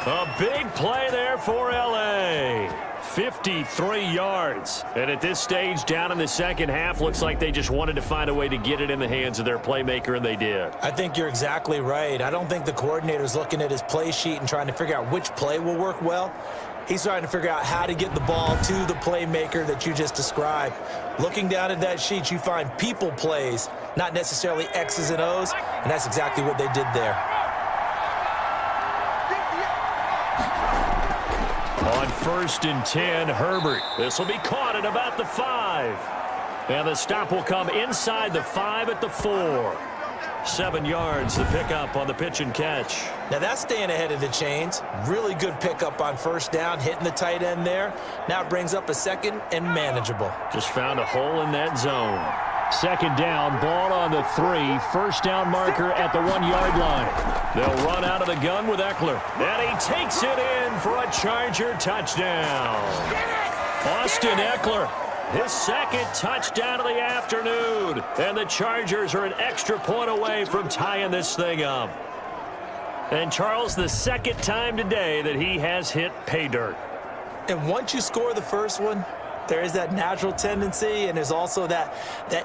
A big play there for L.A. 53 yards. And at this stage, down in the second half, looks like they just wanted to find a way to get it in the hands of their playmaker, and they did. I think you're exactly right. I don't think the coordinator's looking at his play sheet and trying to figure out which play will work well. He's trying to figure out how to get the ball to the playmaker that you just described. Looking down at that sheet, you find people plays, not necessarily X's and O's, and that's exactly what they did there. On 1st and 10, Herbert. This will be caught at about the 5. And the stop will come inside the 5 at the 4. 7 yards, the pickup on the pitch and catch. Now that's staying ahead of the chains. Really good pickup on first down, hitting the tight end there. Now it brings up a second and manageable. Just found a hole in that zone. 2nd down, ball on the 3. First down marker at the 1-yard line. They'll run out of the gun with Eckler. And he takes it in for a Charger touchdown. Austin Eckler, his 2nd touchdown of the afternoon. And the Chargers are an extra point away from tying this thing up. And Charles, the 2nd time today that he has hit pay dirt. And once you score the first one, there is that natural tendency, and there's also that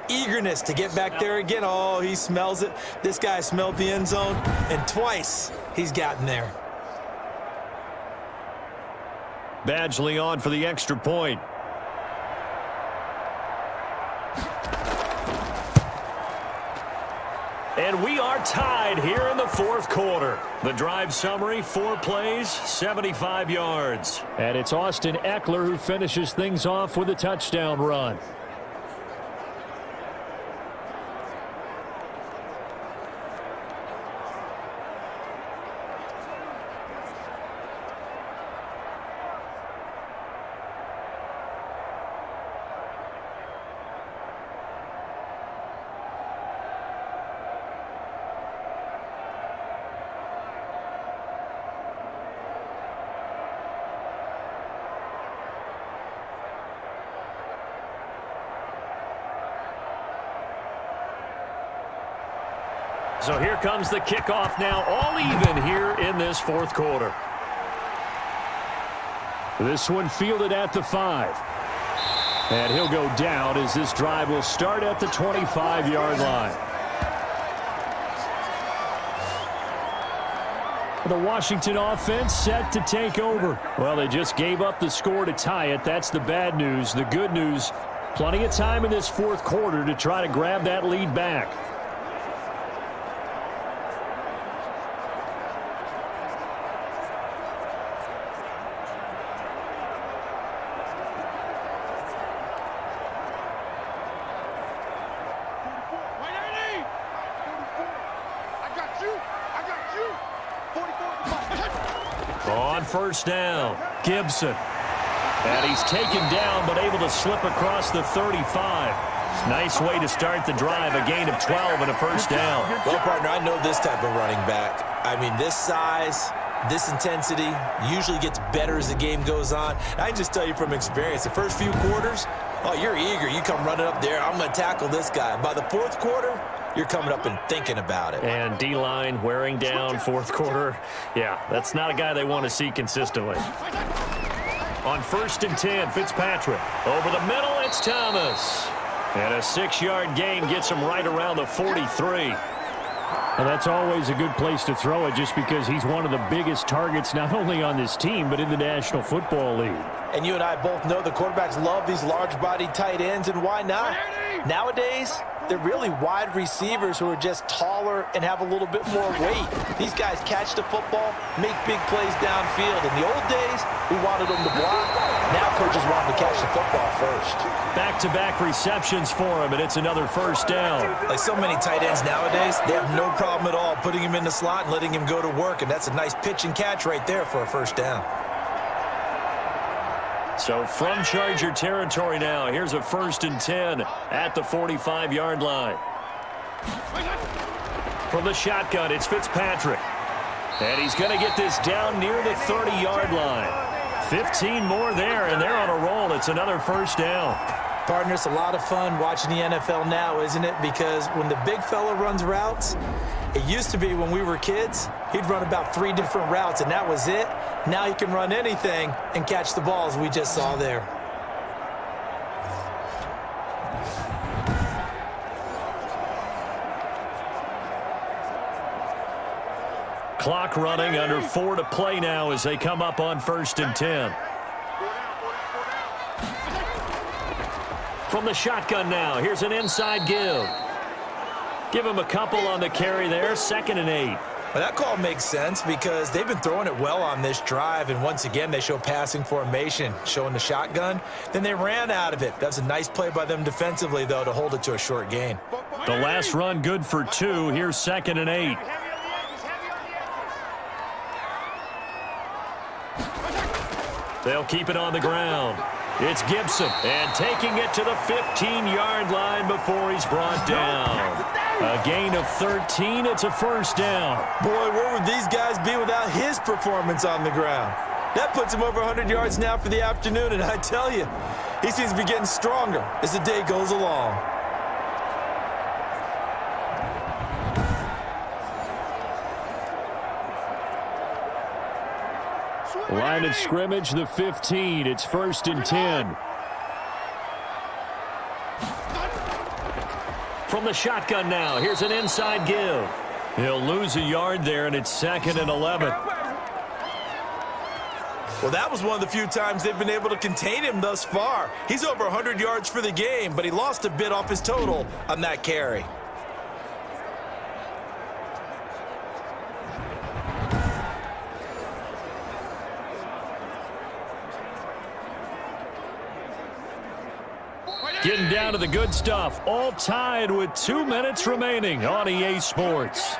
eagerness to get back there again. Oh, he smells it. This guy smelled the end zone, and twice he's gotten there. Badgley on for the extra point. And we are tied here in the fourth quarter. The drive summary, 4 plays, 75 yards. And it's Austin Eckler who finishes things off with a touchdown run. So here comes the kickoff now, all even here in this fourth quarter. This one fielded at the 5. And he'll go down as this drive will start at the 25-yard line. The Washington offense set to take over. Well, they just gave up the score to tie it. That's the bad news. The good news, plenty of time in this fourth quarter to try to grab that lead back. On first down, Gibson. And he's taken down but able to slip across the 35. Nice way to start the drive, a gain of 12 and a first down. Well, partner, I know this type of running back. I mean, this size, This intensity usually gets better as the game goes on. And I can just tell you from experience, the first few quarters, oh, you're eager. You come running up there, I'm going to tackle this guy. By the fourth quarter, you're coming up and thinking about it. And D-line wearing down fourth quarter. Yeah, that's not a guy they want to see consistently. On 1st and 10, Fitzpatrick. Over the middle, it's Thomas. And a 6-yard gain gets him right around the 43. Well, that's always a good place to throw it just because he's one of the biggest targets not only on this team but in the National Football League. And you and I both know the quarterbacks love these large-bodied tight ends, and why not? Nowadays, they're really wide receivers who are just taller and have a little bit more weight. These guys catch the football, make big plays downfield. In the old days, we wanted them to block. Now coaches want them to catch the football first. Back-to-back receptions for him, and it's another first down. Like so many tight ends nowadays, they have no problem at all putting him in the slot and letting him go to work, and that's a nice pitch and catch right there for a first down. So from Charger territory now, here's a 1st and 10 at the 45-yard line. From the shotgun, it's Fitzpatrick. And he's going to get this down near the 30-yard line. 15 more there, and they're on a roll. It's another first down. Partner, it's a lot of fun watching the NFL now, isn't it? Because when the big fella runs routes, it used to be when we were kids, he'd run about 3 different routes, and that was it. Now he can run anything and catch the balls we just saw there. Clock running, under 4 to play now as they come up on 1st and 10. From the shotgun now, here's an inside give. Give him a couple on the carry there, 2nd and 8. Well, that call makes sense because they've been throwing it well on this drive, and once again, they show passing formation, showing the shotgun. Then they ran out of it. That's a nice play by them defensively, though, to hold it to a short gain. The last run good for 2. Here's 2nd and 8. They'll keep it on the ground. It's Gibson, and taking it to the 15-yard line before he's brought down. A gain of 13. It's a first down. Boy, where would these guys be without his performance on the ground? That puts him over 100 yards now for the afternoon, and I tell you, he seems to be getting stronger as the day goes along. Line of scrimmage, the 15. It's 1st and 10. From the shotgun now, here's an inside give. He'll lose a yard there, and it's 2nd and 11. Well, that was one of the few times they've been able to contain him thus far. He's over 100 yards for the game, but he lost a bit off his total on that carry. Getting down to the good stuff. All tied with 2 minutes remaining on EA Sports.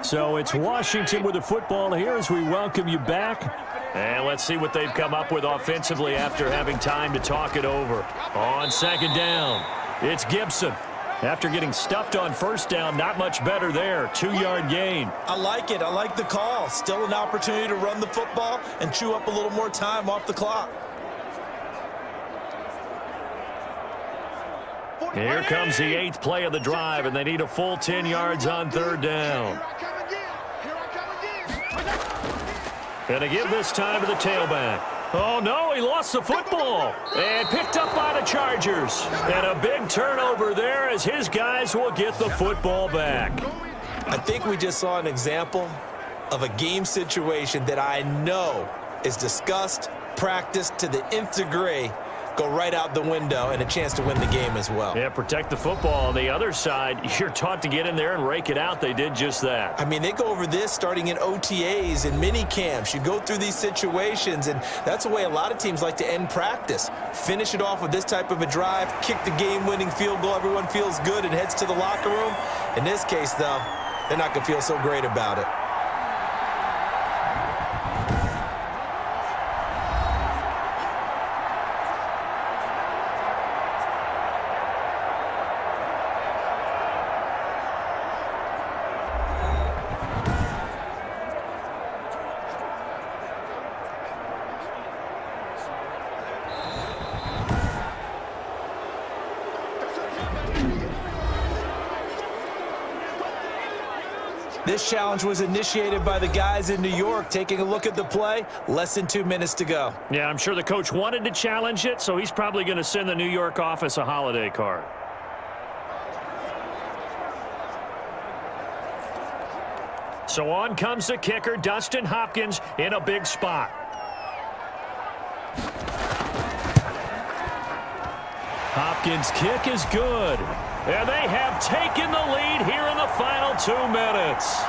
So it's Washington with the football here as we welcome you back. And let's see what they've come up with offensively after having time to talk it over. On 2nd down, it's Gibson. After getting stuffed on 1st down, not much better there. 2-yard gain. I like it. I like the call. Still an opportunity to run the football and chew up a little more time off the clock. Here comes the 8th play of the drive, and they need a full 10 yards on 3rd down. Gonna give this time to the tailback. Oh, no, he lost the football. And picked up by the Chargers. And a big turnover there as his guys will get the football back. I think we just saw an example of a game situation that I know is discussed, practiced to the nth degree, go right out the window, and a chance to win the game as well. Yeah, protect the football. On the other side, you're taught to get in there and rake it out. They did just that. I mean, they go over this starting in OTAs and mini camps. You go through these situations, and that's the way a lot of teams like to end practice. Finish it off with this type of a drive, kick the game-winning field goal. Everyone feels good and heads to the locker room. In this case, though, they're not going to feel so great about it. This challenge was initiated by the guys in New York. Taking a look at the play, less than 2 minutes to go. Yeah, I'm sure the coach wanted to challenge it, so he's probably going to send the New York office a holiday card. So on comes the kicker, Dustin Hopkins, in a big spot. Hopkins' kick is good. And they have taken the lead here in the final 2 minutes.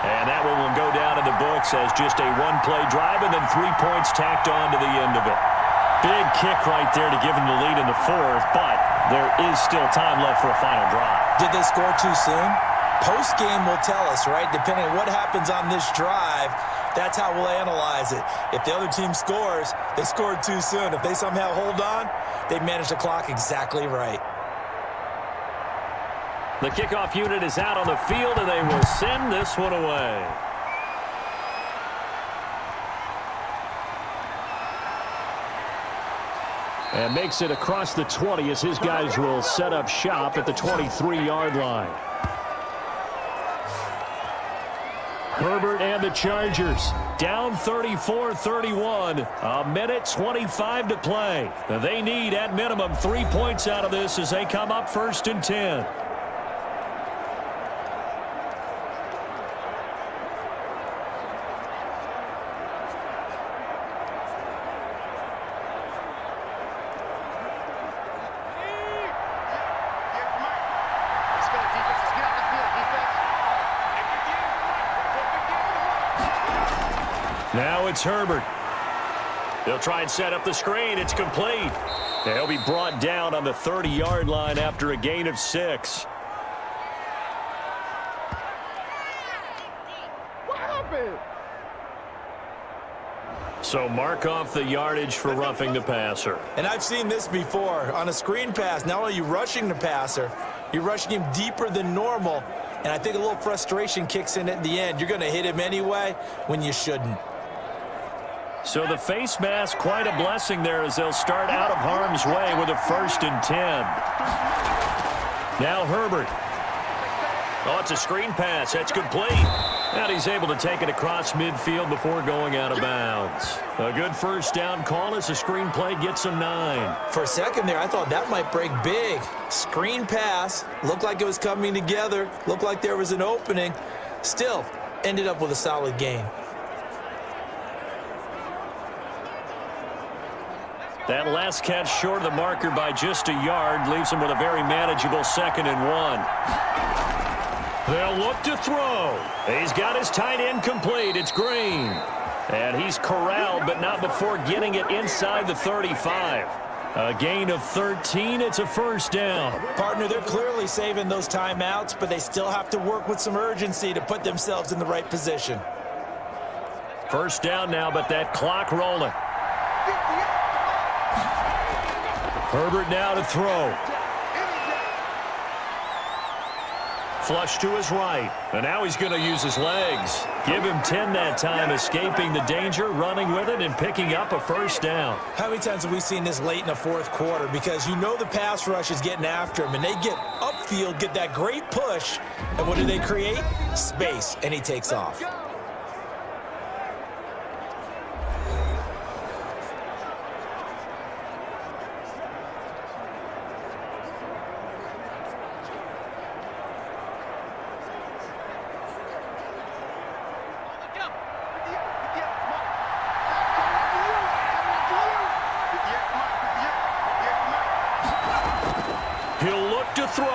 And that one will go down in the books as just a one-play drive and then 3 points tacked on to the end of it. Big kick right there to give them the lead in the fourth, but there is still time left for a final drive. Did they score too soon? Post-game will tell us, right? Depending on what happens on this drive, that's how we'll analyze it. If the other team scores, they scored too soon. If they somehow hold on, they managed the clock exactly right. The kickoff unit is out on the field, and they will send this one away. And makes it across the 20 as his guys will set up shop at the 23-yard line. Herbert and the Chargers down 34-31. A minute 25 to play. They need at minimum 3 points out of this as they come up 1st and 10. Now it's Herbert. They'll try and set up the screen. It's complete. They'll be brought down on the 30-yard line after a gain of 6. What happened? So mark off the yardage for roughing the passer. And I've seen this before. On a screen pass, not only are you rushing the passer, you're rushing him deeper than normal. And I think a little frustration kicks in at the end. You're going to hit him anyway when you shouldn't. So the face mask, quite a blessing there as they'll start out of harm's way with a 1st and 10. Now Herbert. Oh, it's a screen pass. That's complete. And he's able to take it across midfield before going out of bounds. A good first down call as the screen play gets him 9. For a second there, I thought that might break big. Screen pass. Looked like it was coming together. Looked like there was an opening. Still, ended up with a solid gain. That last catch short of the marker by just a yard leaves him with a very manageable 2nd and 1. They'll look to throw. He's got his tight end complete. It's Green. And he's corralled, but not before getting it inside the 35. A gain of 13. It's a 1st down. Partner, they're clearly saving those timeouts, but they still have to work with some urgency to put themselves in the right position. 1st down now, but that clock rolling. Herbert now to throw. Flush to his right. And now he's going to use his legs. Give him 10 that time, escaping the danger, running with it, and picking up a 1st down. How many times have we seen this late in the 4th quarter? Because you know the pass rush is getting after him, and they get upfield, get that great push, and what do they create? Space, and he takes off. He'll look to throw.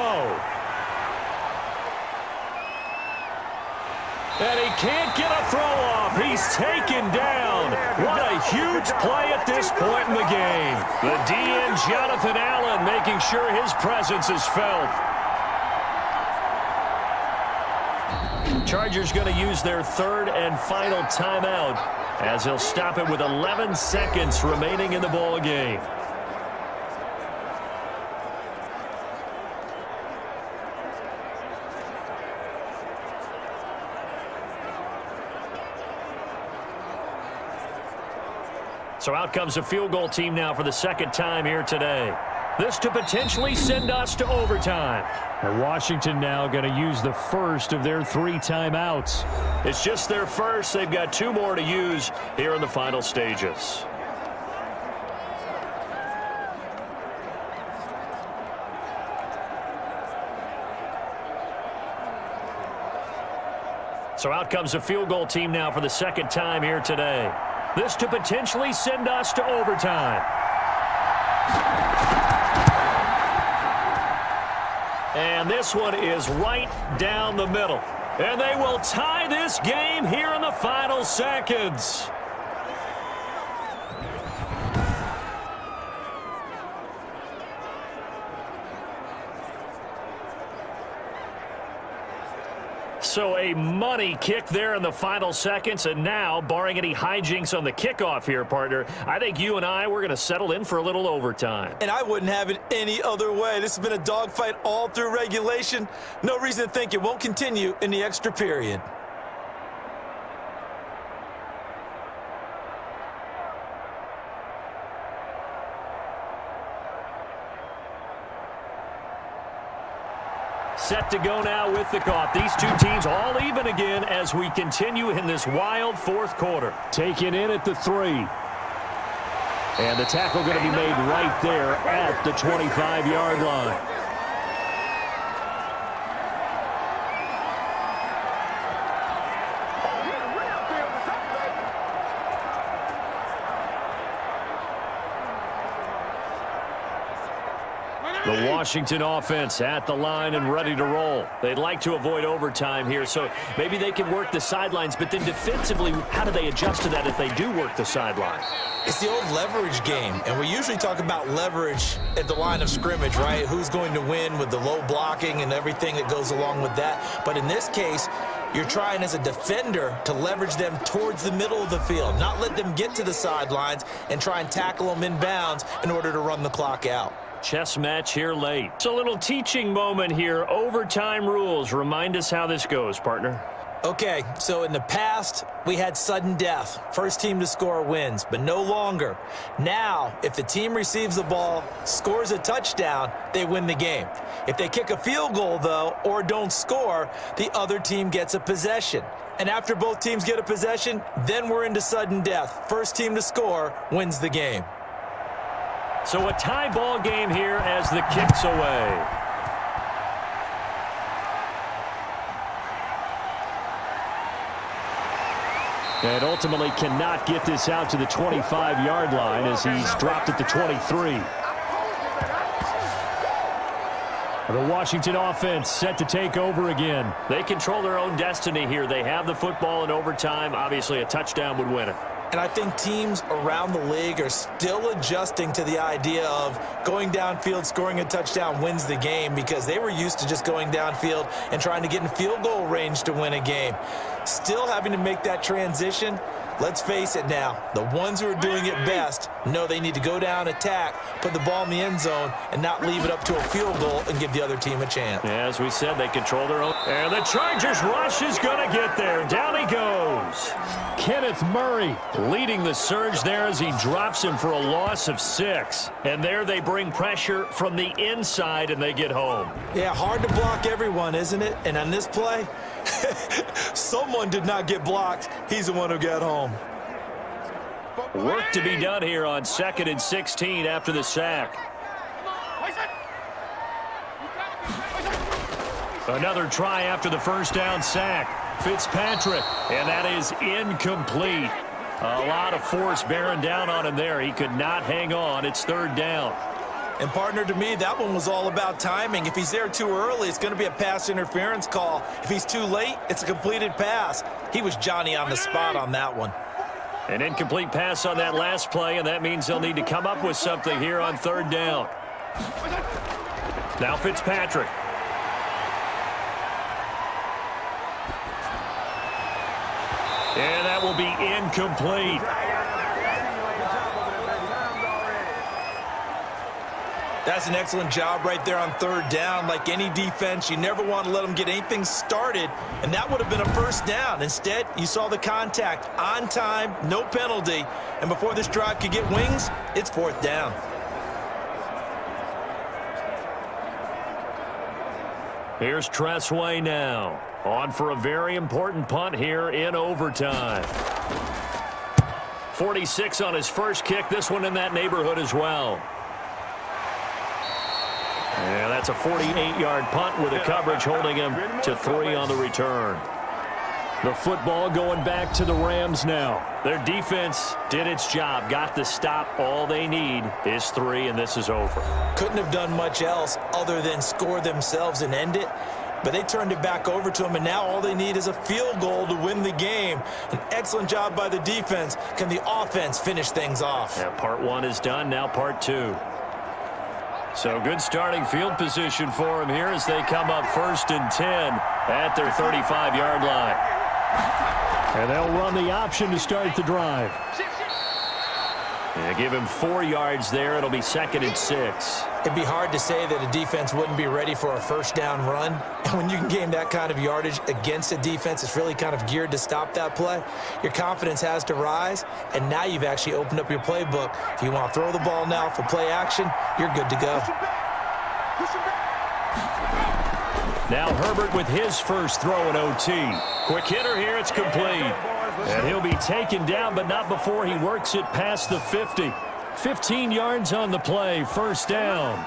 And he can't get a throw off. He's taken down. What a huge play at this point in the game. The DN, Jonathan Allen, making sure his presence is felt. Chargers going to use their 3rd and final timeout as they'll stop it with 11 seconds remaining in the ball game. So out comes the field goal team now for the 2nd time here today. This to potentially send us to overtime. And Washington now going to use the first of their 3 timeouts. It's just their first. They've got 2 more to use here in the final stages. So out comes the field goal team now for the second time here today. This to potentially send us to overtime. And this one is right down the middle. And they will tie this game here in the final seconds. So a money kick there in the final seconds, and now, barring any hijinks on the kickoff here, partner, I think you and we're going to settle in for a little overtime. And I wouldn't have it any other way. This has been a dogfight all through regulation. No reason to think it won't continue in the extra period. Set to go now with the kickoff. These 2 teams all even again as we continue in this wild fourth quarter. Taken in at the 3. And the tackle going to be made right there at the 25-yard line. The Washington offense at the line and ready to roll. They'd like to avoid overtime here, so maybe they can work the sidelines, but then defensively, how do they adjust to that if they do work the sideline? It's the old leverage game, and we usually talk about leverage at the line of scrimmage, right? Who's going to win with the low blocking and everything that goes along with that. But in this case, you're trying as a defender to leverage them towards the middle of the field, not let them get to the sidelines and try and tackle them in bounds in order to run the clock out. Chess match here late. It's a little teaching moment here. Overtime rules. Remind us how this goes, partner. Okay, so in the past, we had sudden death. First team to score wins, but no longer. Now, if the team receives the ball, scores a touchdown, they win the game. If they kick a field goal, though, or don't score, the other team gets a possession. And after both teams get a possession, then we're into sudden death. First team to score wins the game. So a tie ball game here as the kick's away. And ultimately cannot get this out to the 25-yard line as he's dropped at the 23. The Washington offense set to take over again. They control their own destiny here. They have the football in overtime. Obviously, a touchdown would win it. And I think teams around the league are still adjusting to the idea of going downfield, scoring a touchdown wins the game, because they were used to just going downfield and trying to get in field goal range to win a game. Still having to make that transition. Let's face it now, the ones who are doing it best know they need to go down, attack, put the ball in the end zone, and not leave it up to a field goal and give the other team a chance. As we said, they control their own. And the Chargers rush is going to get there. Down he goes. Kenneth Murray leading the surge there as he drops him for a loss of 6. And there they bring pressure from the inside and they get home. Yeah, hard to block everyone, isn't it? And on this play, someone did not get blocked. He's the one who got home. Work to be done here on 2nd and 16 after the sack. Another try after the first down sack. Fitzpatrick, and that is incomplete. A lot of force bearing down on him there. He could not hang on. It's 3rd down. And partner, to me, that one was all about timing. If he's there too early, it's going to be a pass interference call. If he's too late, it's a completed pass. He was Johnny on the spot on that one. An incomplete pass on that last play, and that means they'll need to come up with something here on 3rd down. Now Fitzpatrick. And that will be incomplete. That's an excellent job right there on 3rd down. Like any defense, you never want to let them get anything started, and that would have been a 1st down. Instead, you saw the contact on time, no penalty, and before this drive could get wings, it's 4th down. Here's Tressway now. On for a very important punt here in overtime. 46 on his first kick. This one in that neighborhood as well. Yeah, that's a 48-yard punt with the coverage holding him to 3 on the return. The football going back to the Rams now. Their defense did its job, got the stop. All they need is 3, and this is over. Couldn't have done much else other than score themselves and end it. But they turned it back over to him, and now all they need is a field goal to win the game. An excellent job by the defense. Can the offense finish things off? Yeah, part 1 is done, now part 2. So good starting field position for them here as they come up 1st and 10 at their 35-yard line. And they'll run the option to start the drive. Yeah, give him 4 yards there. It'll be 2nd and 6. It'd be hard to say that a defense wouldn't be ready for a first down run. And when you can gain that kind of yardage against a defense that's really kind of geared to stop that play, your confidence has to rise. And now you've actually opened up your playbook. If you want to throw the ball now for play action, you're good to go. Now Herbert with his first throw in OT. Quick hitter here, it's complete. And he'll be taken down, but not before he works it past the 50. 15 yards on the play, first down.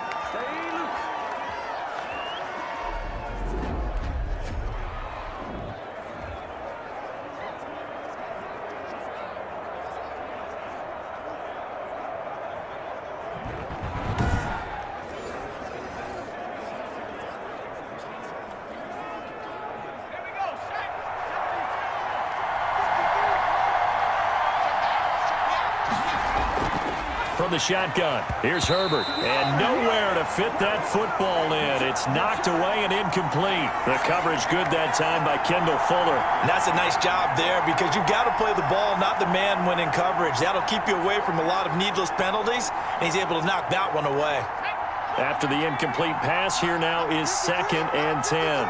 From the shotgun, here's Herbert, and nowhere to fit that football in. It's knocked away and incomplete. The coverage good that time by Kendall Fuller. And that's a nice job there because you've got to play the ball, not the man when in coverage. That'll keep you away from a lot of needless penalties, and he's able to knock that one away. After the incomplete pass, here now is 2nd and 10.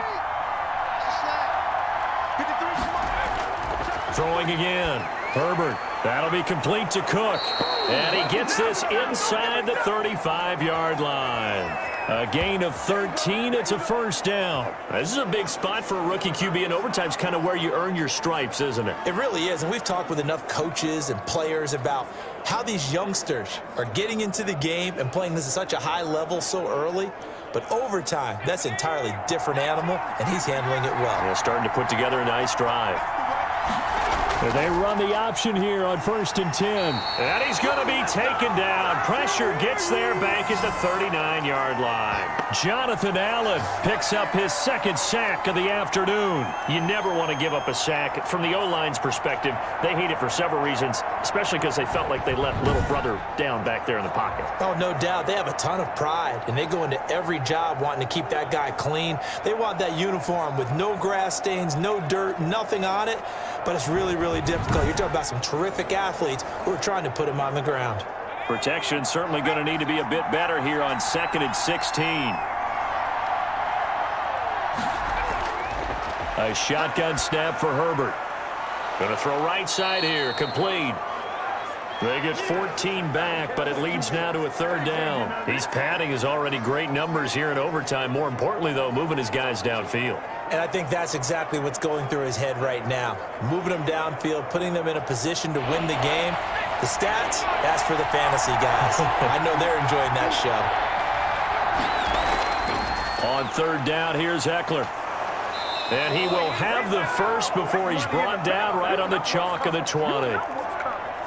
Throwing again. Herbert. That'll be complete to Cook. And he gets this inside the 35-yard line. A gain of 13. It's a first down. This is a big spot for a rookie QB, and overtime's kind of where you earn your stripes, isn't it? It really is, and we've talked with enough coaches and players about how these youngsters are getting into the game and playing this at such a high level so early. But overtime, that's an entirely different animal, and he's handling it well. Yeah, starting to put together a nice drive. And they run the option here on 1st and 10. And he's going to be taken down. Pressure gets there back at the 39-yard line. Jonathan Allen picks up his 2nd sack of the afternoon. You never want to give up a sack. From the O-line's perspective, they hate it for several reasons, especially because they felt like they let little brother down back there in the pocket. Oh, no doubt. They have a ton of pride, and they go into every job wanting to keep that guy clean. They want that uniform with no grass stains, no dirt, nothing on it. But it's really, really difficult. You're talking about some terrific athletes who are trying to put him on the ground. Protection certainly going to need to be a bit better here on 2nd and 16. A shotgun snap for Herbert. Going to throw right side here, complete. They get 14 back, but it leads now to a 3rd down. He's padding his already great numbers here in overtime. More importantly, though, moving his guys downfield. And I think that's exactly what's going through his head right now. Moving them downfield, putting them in a position to win the game. The stats, that's for the fantasy guys. I know they're enjoying that show. On 3rd down, here's Eckler. And he will have the first before he's brought down right on the chalk of the 20.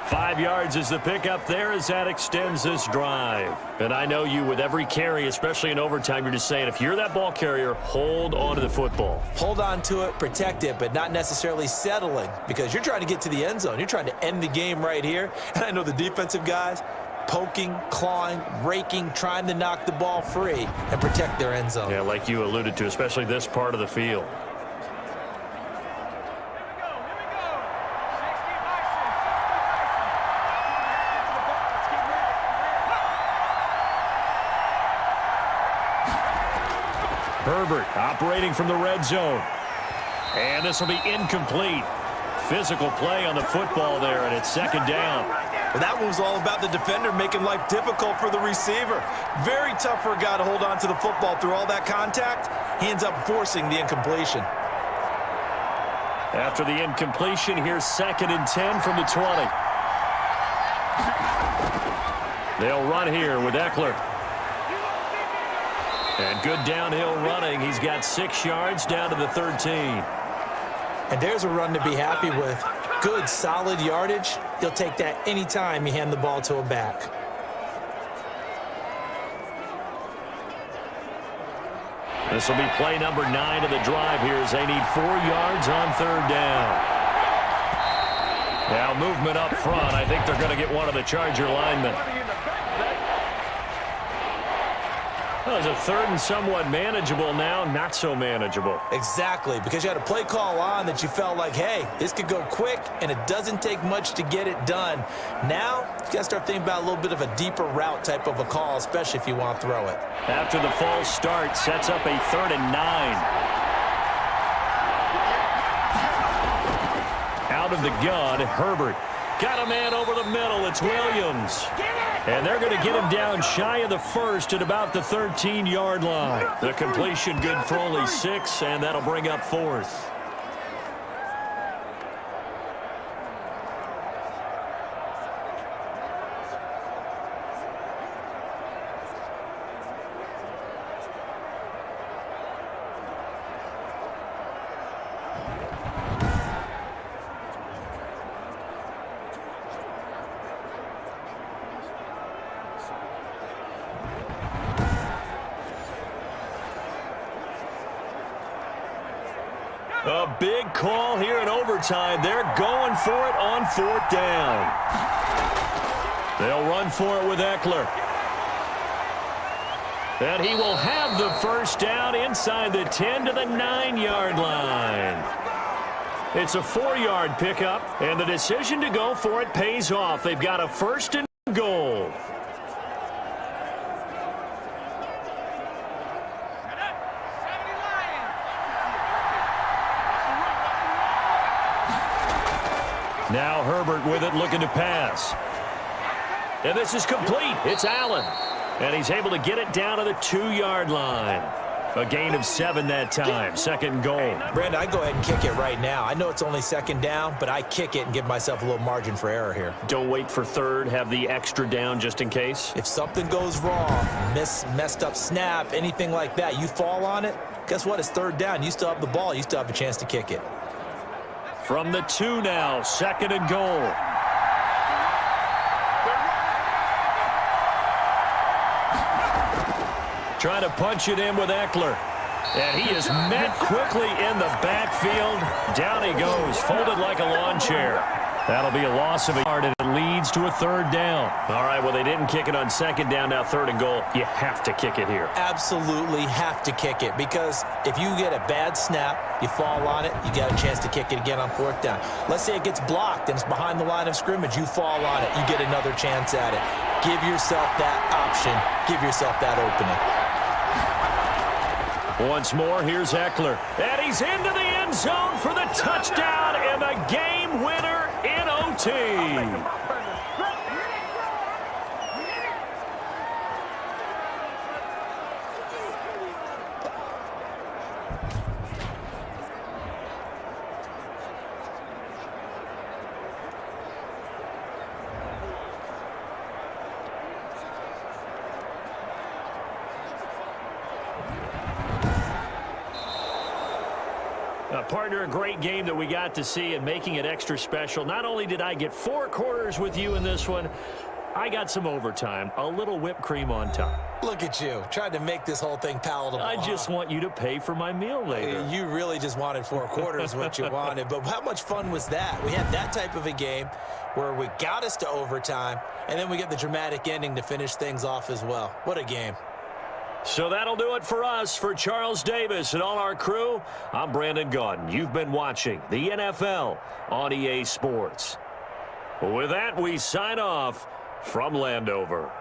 5 yards is the pickup there as that extends this drive. And I know you, with every carry, especially in overtime, you're just saying, if you're that ball carrier, hold on to the football. Hold on to it, protect it, but not necessarily settling, because you're trying to get to the end zone. You're trying to end the game right here. And I know the defensive guys poking, clawing, raking, trying to knock the ball free and protect their end zone. Yeah, like you alluded to, especially this part of the field. Herbert operating from the red zone. And this will be incomplete. Physical play on the football there, and it's 2nd down. Well, that one was all about the defender making life difficult for the receiver. Very tough for a guy to hold on to the football through all that contact. He ends up forcing the incompletion. After the incompletion, here's 2nd and 10 from the 20. They'll run here with Eckler. And good downhill running. He's got 6 yards down to the 13. And there's a run to be happy with. Good, solid yardage. He'll take that anytime you hand the ball to a back. This will be play number 9 of the drive here as they need 4 yards on 3rd down. Now movement up front. I think they're going to get one of the Charger linemen. Well, it's a 3rd and somewhat manageable now, not so manageable. Exactly, because you had a play call on that you felt like, hey, this could go quick, and it doesn't take much to get it done. Now, you got to start thinking about a little bit of a deeper route type of a call, especially if you want to throw it. After the false start, sets up a 3rd and 9. Out of the gun, Herbert. Got a man over the middle. It's Williams. And they're going to get him down shy of the 1st at about the 13-yard line. The completion good for only 6, and that'll bring up 4th. A big call here in overtime. They're going for it on 4th down. They'll run for it with Eckler. And he will have the 1st down inside the 10 to the 9-yard line. It's a 4-yard pickup, and the decision to go for it pays off. They've got a 1st and goal. Now Herbert with it, looking to pass. And this is complete. It's Allen. And he's able to get it down to the 2-yard line. A gain of 7 that time. 2nd goal. Brandon, I go ahead and kick it right now. I know it's only 2nd down, but I kick it and give myself a little margin for error here. Don't wait for 3rd. Have the extra down just in case. If something goes wrong, messed up snap, anything like that, you fall on it, guess what? It's 3rd down. You still have the ball. You still have a chance to kick it. From the 2 now, 2nd and goal. Trying to punch it in with Eckler. And he is met quickly in the backfield. Down he goes, folded like a lawn chair. That'll be a loss of a yard, and it leads to a 3rd down. All right, well, they didn't kick it on 2nd down, now 3rd and goal. You have to kick it here. Absolutely have to kick it, because if you get a bad snap, you fall on it, you got a chance to kick it again on 4th down. Let's say it gets blocked and it's behind the line of scrimmage. You fall on it, you get another chance at it. Give yourself that option. Give yourself that opening. Once more, here's Eckler. And he's into the end zone for the touchdown and the game winner in OT. Partner, a great game that we got to see and making it extra special. Not only did I get 4 quarters with you in this one, I got some overtime, a little whipped cream on top. Look at you, trying to make this whole thing palatable. I just want you to pay for my meal later. You really just wanted 4 quarters, what you wanted. But how much fun was that? We had that type of a game where we got us to overtime, and then we get the dramatic ending to finish things off as well. What a game. So that'll do it for us. For Charles Davis and all our crew, I'm Brandon Gaudin. You've been watching the NFL on EA Sports. With that, we sign off from Landover.